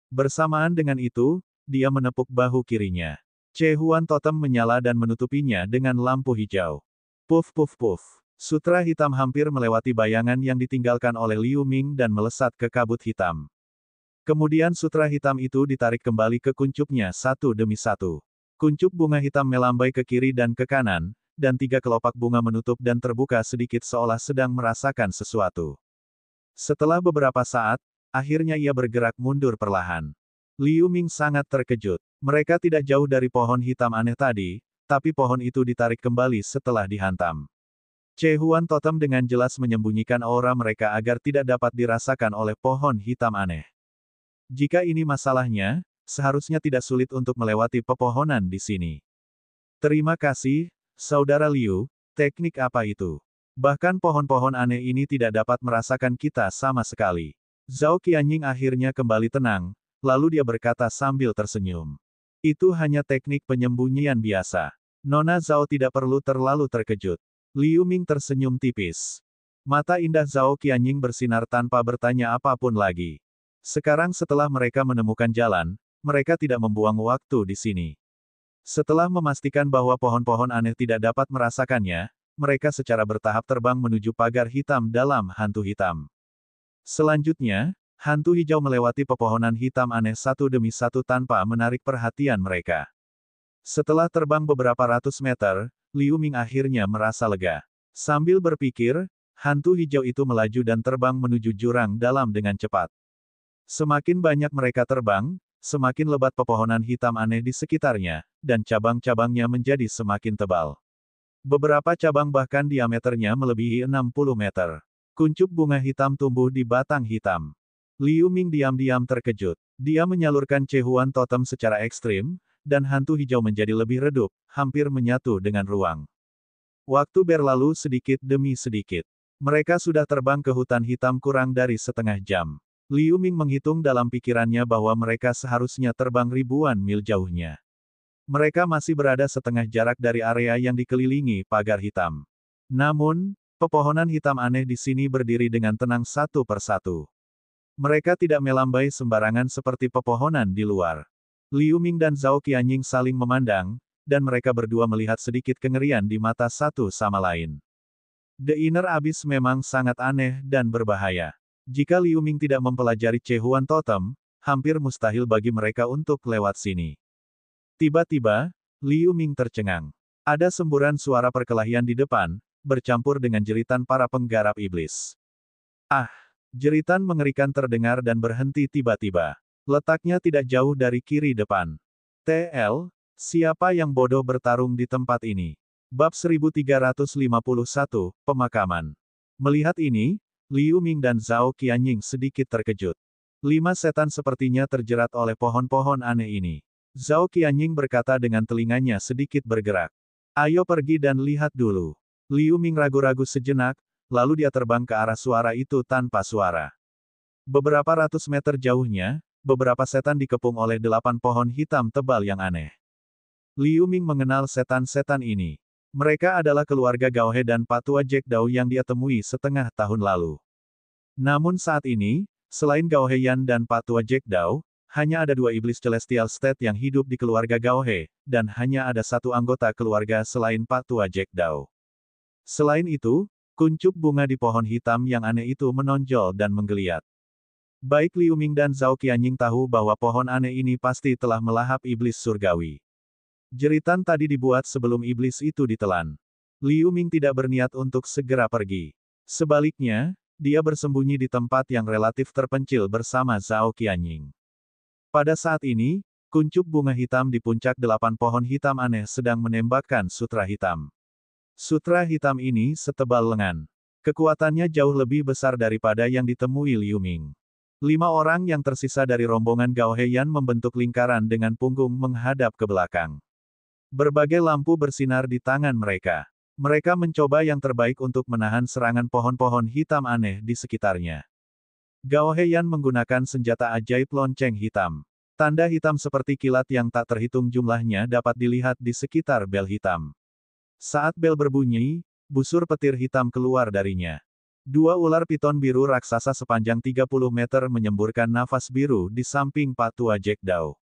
Bersamaan dengan itu, dia menepuk bahu kirinya. Chehuan totem menyala dan menutupinya dengan lampu hijau. Puff puff puff. Sutra hitam hampir melewati bayangan yang ditinggalkan oleh Liu Ming dan melesat ke kabut hitam. Kemudian sutra hitam itu ditarik kembali ke kuncupnya satu demi satu. Kuncup bunga hitam melambai ke kiri dan ke kanan, dan 3 kelopak bunga menutup dan terbuka sedikit seolah sedang merasakan sesuatu. Setelah beberapa saat, akhirnya ia bergerak mundur perlahan. Liu Ming sangat terkejut. Mereka tidak jauh dari pohon hitam aneh tadi, tapi pohon itu ditarik kembali setelah dihantam. Chehuan totem dengan jelas menyembunyikan aura mereka agar tidak dapat dirasakan oleh pohon hitam aneh. Jika ini masalahnya, seharusnya tidak sulit untuk melewati pepohonan di sini. Terima kasih, Saudara Liu, teknik apa itu? Bahkan pohon-pohon aneh ini tidak dapat merasakan kita sama sekali. Zhao Qianying akhirnya kembali tenang, lalu dia berkata sambil tersenyum. Itu hanya teknik penyembunyian biasa. Nona Zhao tidak perlu terlalu terkejut. Liu Ming tersenyum tipis. Mata indah Zhao Qianying bersinar tanpa bertanya apapun lagi. Sekarang setelah mereka menemukan jalan, mereka tidak membuang waktu di sini. Setelah memastikan bahwa pohon-pohon aneh tidak dapat merasakannya, mereka secara bertahap terbang menuju pagar hitam dalam hantu hitam. Selanjutnya, hantu hijau melewati pepohonan hitam aneh satu demi satu tanpa menarik perhatian mereka. Setelah terbang beberapa ratus meter, Liu Ming akhirnya merasa lega. Sambil berpikir, hantu hijau itu melaju dan terbang menuju jurang dalam dengan cepat. Semakin banyak mereka terbang, semakin lebat pepohonan hitam aneh di sekitarnya, dan cabang-cabangnya menjadi semakin tebal. Beberapa cabang bahkan diameternya melebihi 60 meter. Kuncup bunga hitam tumbuh di batang hitam. Liu Ming diam-diam terkejut. Dia menyalurkan Chehuan totem secara ekstrim, dan hantu hijau menjadi lebih redup, hampir menyatu dengan ruang. Waktu berlalu sedikit demi sedikit. Mereka sudah terbang ke hutan hitam kurang dari setengah jam. Liu Ming menghitung dalam pikirannya bahwa mereka seharusnya terbang ribuan mil jauhnya. Mereka masih berada setengah jarak dari area yang dikelilingi pagar hitam. Namun, pepohonan hitam aneh di sini berdiri dengan tenang satu persatu. Mereka tidak melambai sembarangan seperti pepohonan di luar. Liu Ming dan Zhao Qianying saling memandang, dan mereka berdua melihat sedikit kengerian di mata satu sama lain. The Inner Abyss memang sangat aneh dan berbahaya. Jika Liu Ming tidak mempelajari Chehuan Totem, hampir mustahil bagi mereka untuk lewat sini. Tiba-tiba, Liu Ming tercengang. Ada semburan suara perkelahian di depan, bercampur dengan jeritan para penggarap iblis. Ah! Jeritan mengerikan terdengar dan berhenti tiba-tiba. Letaknya tidak jauh dari kiri depan. TL, siapa yang bodoh bertarung di tempat ini? Bab 1351, Pemakaman. Melihat ini, Liu Ming dan Zhao Qianying sedikit terkejut. 5 setan sepertinya terjerat oleh pohon-pohon aneh ini. Zhao Qianying berkata dengan telinganya sedikit bergerak. Ayo pergi dan lihat dulu. Liu Ming ragu-ragu sejenak, lalu dia terbang ke arah suara itu tanpa suara. Beberapa ratus meter jauhnya, beberapa setan dikepung oleh 8 pohon hitam tebal yang aneh. Liu Ming mengenal setan-setan ini. Mereka adalah keluarga Gaohe dan Patua Jack Dao yang dia temui setengah tahun lalu. Namun saat ini, selain Gaohe Yan dan Patua Jack Dao, hanya ada 2 iblis Celestial State yang hidup di keluarga Gaohe, dan hanya ada 1 anggota keluarga selain Patua Jack Dao. Selain itu, kuncup bunga di pohon hitam yang aneh itu menonjol dan menggeliat. Baik Liu Ming dan Zhao Qianying tahu bahwa pohon aneh ini pasti telah melahap iblis surgawi. Jeritan tadi dibuat sebelum iblis itu ditelan. Liu Ming tidak berniat untuk segera pergi. Sebaliknya, dia bersembunyi di tempat yang relatif terpencil bersama Zhao Qianying. Pada saat ini, kuncup bunga hitam di puncak 8 pohon hitam aneh sedang menembakkan sutra hitam. Sutra hitam ini setebal lengan. Kekuatannya jauh lebih besar daripada yang ditemui Liu Ming. 5 orang yang tersisa dari rombongan Gaohe Yan membentuk lingkaran dengan punggung menghadap ke belakang. Berbagai lampu bersinar di tangan mereka. Mereka mencoba yang terbaik untuk menahan serangan pohon-pohon hitam aneh di sekitarnya. Gao Heian menggunakan senjata ajaib lonceng hitam. Tanda hitam seperti kilat yang tak terhitung jumlahnya dapat dilihat di sekitar bel hitam. Saat bel berbunyi, busur petir hitam keluar darinya. Dua ular piton biru raksasa sepanjang 30 meter menyemburkan nafas biru di samping Patua Jack Dao.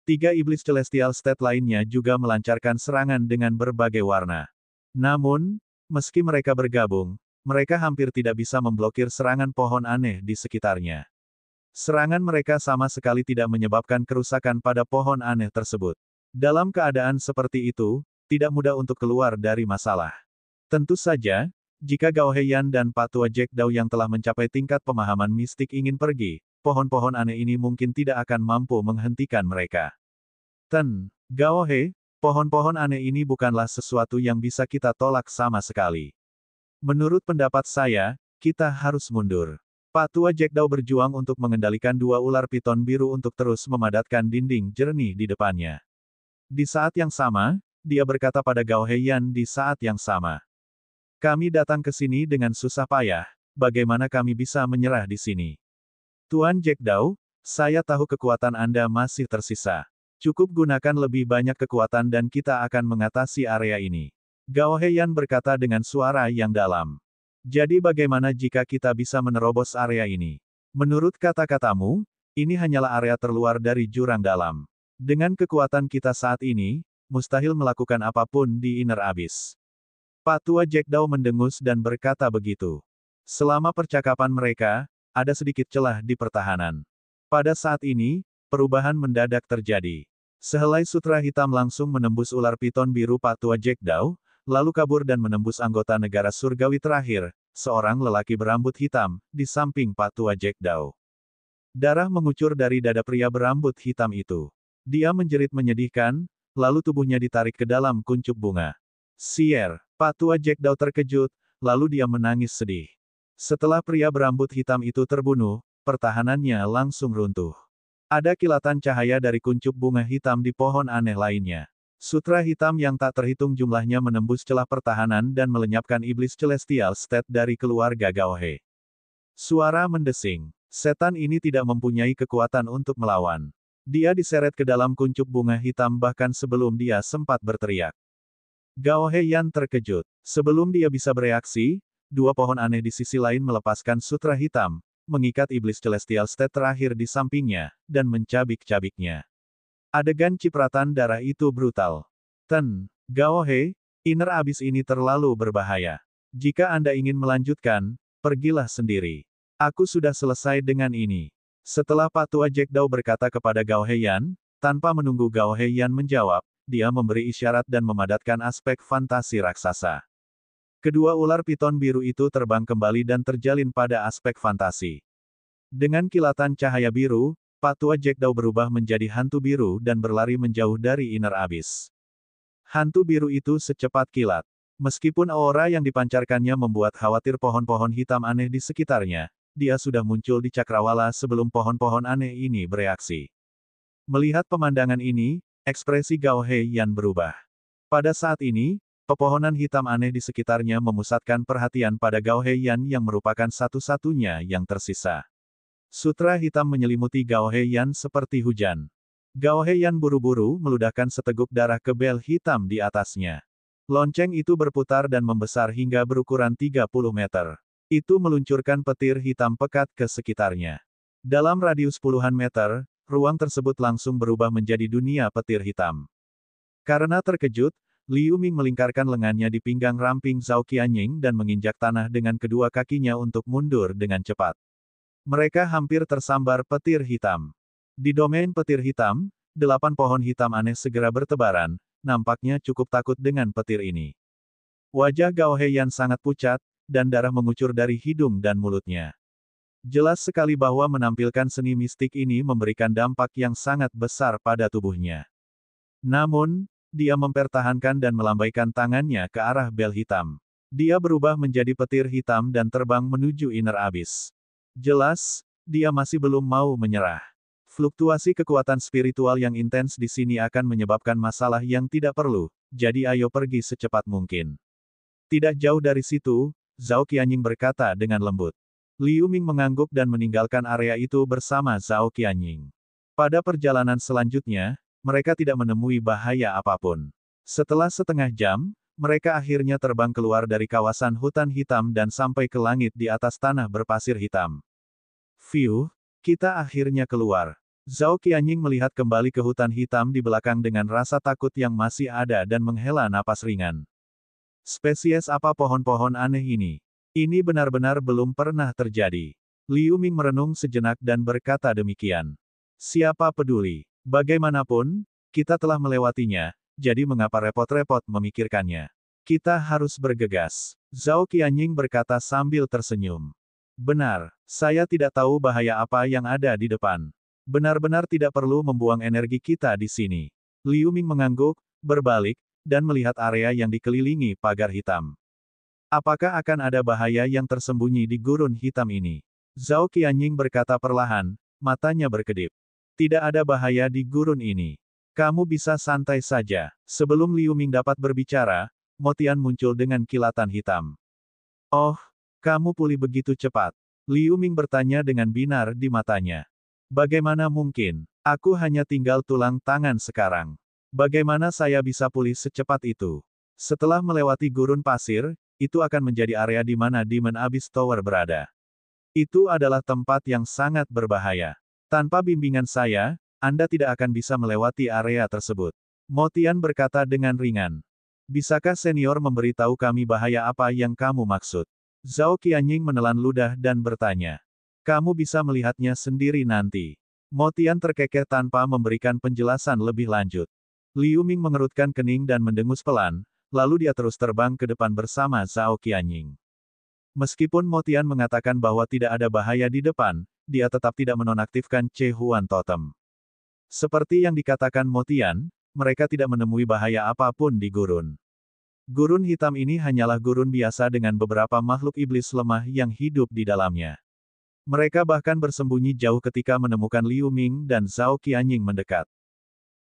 Tiga iblis Celestial State lainnya juga melancarkan serangan dengan berbagai warna. Namun, meski mereka bergabung, mereka hampir tidak bisa memblokir serangan pohon aneh di sekitarnya. Serangan mereka sama sekali tidak menyebabkan kerusakan pada pohon aneh tersebut. Dalam keadaan seperti itu, tidak mudah untuk keluar dari masalah. Tentu saja, jika Gao Heian dan Patua Jack Dao yang telah mencapai tingkat pemahaman mistik ingin pergi, pohon-pohon aneh ini mungkin tidak akan mampu menghentikan mereka. Gao He, pohon-pohon aneh ini bukanlah sesuatu yang bisa kita tolak sama sekali. Menurut pendapat saya, kita harus mundur. Patua Jack Dao berjuang untuk mengendalikan dua ular piton biru untuk terus memadatkan dinding jernih di depannya. Di saat yang sama, dia berkata pada Gao Heian di saat yang sama. Kami datang ke sini dengan susah payah, bagaimana kami bisa menyerah di sini? Tuan Jack Dao, saya tahu kekuatan Anda masih tersisa. Cukup gunakan lebih banyak kekuatan dan kita akan mengatasi area ini. Gao Heian berkata dengan suara yang dalam. Jadi bagaimana jika kita bisa menerobos area ini? Menurut kata-katamu, ini hanyalah area terluar dari jurang dalam. Dengan kekuatan kita saat ini, mustahil melakukan apapun di Inner Abyss. Patua Jack Dao mendengus dan berkata begitu. Selama percakapan mereka, ada sedikit celah di pertahanan. Pada saat ini, perubahan mendadak terjadi. Sehelai sutra hitam langsung menembus ular piton biru Patua Jack Dao, lalu kabur dan menembus anggota negara surgawi terakhir, seorang lelaki berambut hitam, di samping Patua Jack Dao. Darah mengucur dari dada pria berambut hitam itu. Dia menjerit menyedihkan, lalu tubuhnya ditarik ke dalam kuncup bunga. Sier, Patua Jack Dao terkejut, lalu dia menangis sedih. Setelah pria berambut hitam itu terbunuh, pertahanannya langsung runtuh. Ada kilatan cahaya dari kuncup bunga hitam di pohon aneh lainnya. Sutra hitam yang tak terhitung jumlahnya menembus celah pertahanan dan melenyapkan iblis Celestial State dari keluarga Gao He. Suara mendesing. Setan ini tidak mempunyai kekuatan untuk melawan. Dia diseret ke dalam kuncup bunga hitam bahkan sebelum dia sempat berteriak. Gao Heian terkejut. Sebelum dia bisa bereaksi, dua pohon aneh di sisi lain melepaskan sutra hitam, mengikat iblis Celestial State terakhir di sampingnya, dan mencabik-cabiknya. Adegan cipratan darah itu brutal. Gao He, Inner Abyss ini terlalu berbahaya. Jika Anda ingin melanjutkan, pergilah sendiri. Aku sudah selesai dengan ini. Setelah Patua Jack Dao berkata kepada Gao Heian, tanpa menunggu Gao Heian menjawab, dia memberi isyarat dan memadatkan aspek fantasi raksasa. Kedua ular piton biru itu terbang kembali dan terjalin pada aspek fantasi. Dengan kilatan cahaya biru, Patua Jack Dao berubah menjadi hantu biru dan berlari menjauh dari Inner Abyss. Hantu biru itu secepat kilat. Meskipun aura yang dipancarkannya membuat khawatir pohon-pohon hitam aneh di sekitarnya, dia sudah muncul di cakrawala sebelum pohon-pohon aneh ini bereaksi. Melihat pemandangan ini, ekspresi Gao Heian berubah. Pada saat ini, pepohonan hitam aneh di sekitarnya memusatkan perhatian pada Gao Heian yang merupakan satu-satunya yang tersisa. Sutra hitam menyelimuti Gao Heian seperti hujan. Gao Heian buru-buru meludahkan seteguk darah ke bel hitam di atasnya. Lonceng itu berputar dan membesar hingga berukuran 30 meter. Itu meluncurkan petir hitam pekat ke sekitarnya. Dalam radius puluhan meter, ruang tersebut langsung berubah menjadi dunia petir hitam. Karena terkejut, Liu Ming melingkarkan lengannya di pinggang ramping Zhao Qianying dan menginjak tanah dengan kedua kakinya untuk mundur dengan cepat. Mereka hampir tersambar petir hitam. Di domain petir hitam, 8 pohon hitam aneh segera bertebaran, nampaknya cukup takut dengan petir ini. Wajah Gao Heian sangat pucat, dan darah mengucur dari hidung dan mulutnya. Jelas sekali bahwa menampilkan seni mistik ini memberikan dampak yang sangat besar pada tubuhnya. Namun, dia mempertahankan dan melambaikan tangannya ke arah bel hitam. Dia berubah menjadi petir hitam dan terbang menuju Inner Abyss. Jelas, dia masih belum mau menyerah. Fluktuasi kekuatan spiritual yang intens di sini akan menyebabkan masalah yang tidak perlu, jadi ayo pergi secepat mungkin. Tidak jauh dari situ, Zhao Qianying berkata dengan lembut. Liu Ming mengangguk dan meninggalkan area itu bersama Zhao Qianying. Pada perjalanan selanjutnya, mereka tidak menemui bahaya apapun. Setelah setengah jam, mereka akhirnya terbang keluar dari kawasan hutan hitam dan sampai ke langit di atas tanah berpasir hitam. Fiuh, kita akhirnya keluar. Zhao Qianying melihat kembali ke hutan hitam di belakang dengan rasa takut yang masih ada dan menghela napas ringan. Spesies apa pohon-pohon aneh ini? Ini benar-benar belum pernah terjadi. Liu Ming merenung sejenak dan berkata demikian. Siapa peduli? Bagaimanapun, kita telah melewatinya, jadi mengapa repot-repot memikirkannya? Kita harus bergegas. Zhao Qianying berkata sambil tersenyum. Benar, saya tidak tahu bahaya apa yang ada di depan. Benar-benar tidak perlu membuang energi kita di sini. Liu Ming mengangguk, berbalik, dan melihat area yang dikelilingi pagar hitam. Apakah akan ada bahaya yang tersembunyi di gurun hitam ini? Zhao Qianying berkata perlahan, matanya berkedip. Tidak ada bahaya di gurun ini. Kamu bisa santai saja. Sebelum Liu Ming dapat berbicara, Mo Tian muncul dengan kilatan hitam. Oh, kamu pulih begitu cepat. Liu Ming bertanya dengan binar di matanya. Bagaimana mungkin? Aku hanya tinggal tulang tangan sekarang. Bagaimana saya bisa pulih secepat itu? Setelah melewati gurun pasir, itu akan menjadi area di mana Demon Abyss Tower berada. Itu adalah tempat yang sangat berbahaya. Tanpa bimbingan saya, Anda tidak akan bisa melewati area tersebut. Mo Tian berkata dengan ringan. Bisakah senior memberitahu kami bahaya apa yang kamu maksud? Zhao Qianying menelan ludah dan bertanya. Kamu bisa melihatnya sendiri nanti. Mo Tian terkekeh tanpa memberikan penjelasan lebih lanjut. Liu Ming mengerutkan kening dan mendengus pelan, lalu dia terus terbang ke depan bersama Zhao Qianying. Meskipun Mo Tian mengatakan bahwa tidak ada bahaya di depan, dia tetap tidak menonaktifkan Ce Huan Totem. Seperti yang dikatakan Mo Tian, mereka tidak menemui bahaya apapun di gurun. Gurun hitam ini hanyalah gurun biasa dengan beberapa makhluk iblis lemah yang hidup di dalamnya. Mereka bahkan bersembunyi jauh ketika menemukan Liu Ming dan Zhao Qianying mendekat.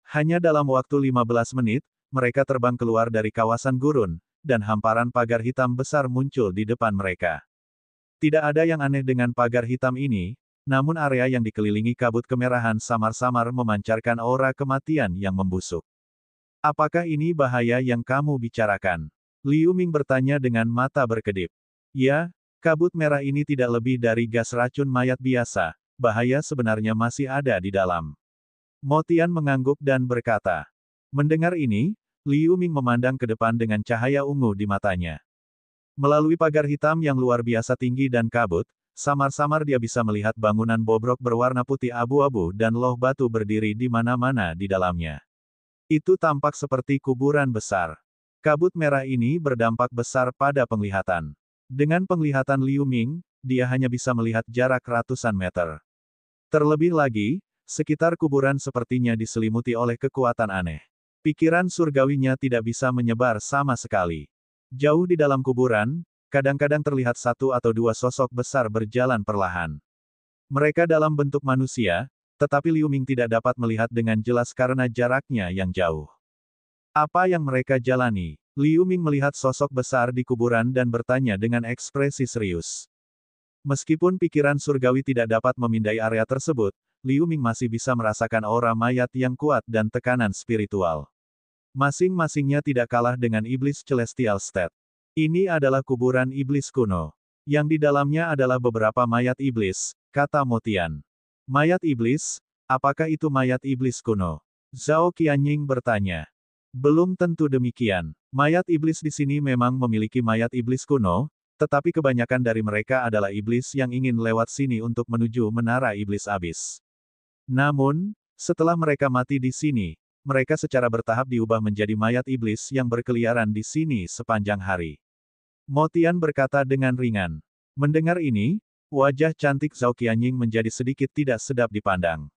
Hanya dalam waktu 15 menit, mereka terbang keluar dari kawasan gurun, dan hamparan pagar hitam besar muncul di depan mereka. Tidak ada yang aneh dengan pagar hitam ini, namun area yang dikelilingi kabut kemerahan samar-samar memancarkan aura kematian yang membusuk. Apakah ini bahaya yang kamu bicarakan? Liu Ming bertanya dengan mata berkedip. Ya, kabut merah ini tidak lebih dari gas racun mayat biasa, bahaya sebenarnya masih ada di dalam. Mo Tian mengangguk dan berkata. Mendengar ini, Liu Ming memandang ke depan dengan cahaya ungu di matanya. Melalui pagar hitam yang luar biasa tinggi dan kabut, samar-samar dia bisa melihat bangunan bobrok berwarna putih abu-abu dan loh batu berdiri di mana-mana di dalamnya. Itu tampak seperti kuburan besar. Kabut merah ini berdampak besar pada penglihatan. Dengan penglihatan Liu Ming, dia hanya bisa melihat jarak ratusan meter. Terlebih lagi, sekitar kuburan sepertinya diselimuti oleh kekuatan aneh. Pikiran surgawinya tidak bisa menyebar sama sekali. Jauh di dalam kuburan, kadang-kadang terlihat satu atau dua sosok besar berjalan perlahan. Mereka dalam bentuk manusia, tetapi Liu Ming tidak dapat melihat dengan jelas karena jaraknya yang jauh. Apa yang mereka jalani? Liu Ming melihat sosok besar di kuburan dan bertanya dengan ekspresi serius. Meskipun pikiran surgawi tidak dapat memindai area tersebut, Liu Ming masih bisa merasakan aura mayat yang kuat dan tekanan spiritual. Masing-masingnya tidak kalah dengan iblis Celestial State. Ini adalah kuburan iblis kuno. Yang di dalamnya adalah beberapa mayat iblis, kata Mo Tian. Mayat iblis? Apakah itu mayat iblis kuno? Zhao Qianying bertanya. Belum tentu demikian. Mayat iblis di sini memang memiliki mayat iblis kuno, tetapi kebanyakan dari mereka adalah iblis yang ingin lewat sini untuk menuju menara iblis abis. Namun, setelah mereka mati di sini, mereka secara bertahap diubah menjadi mayat iblis yang berkeliaran di sini sepanjang hari. Mo Tian berkata dengan ringan. Mendengar ini, wajah cantik Zhao Qianying menjadi sedikit tidak sedap dipandang.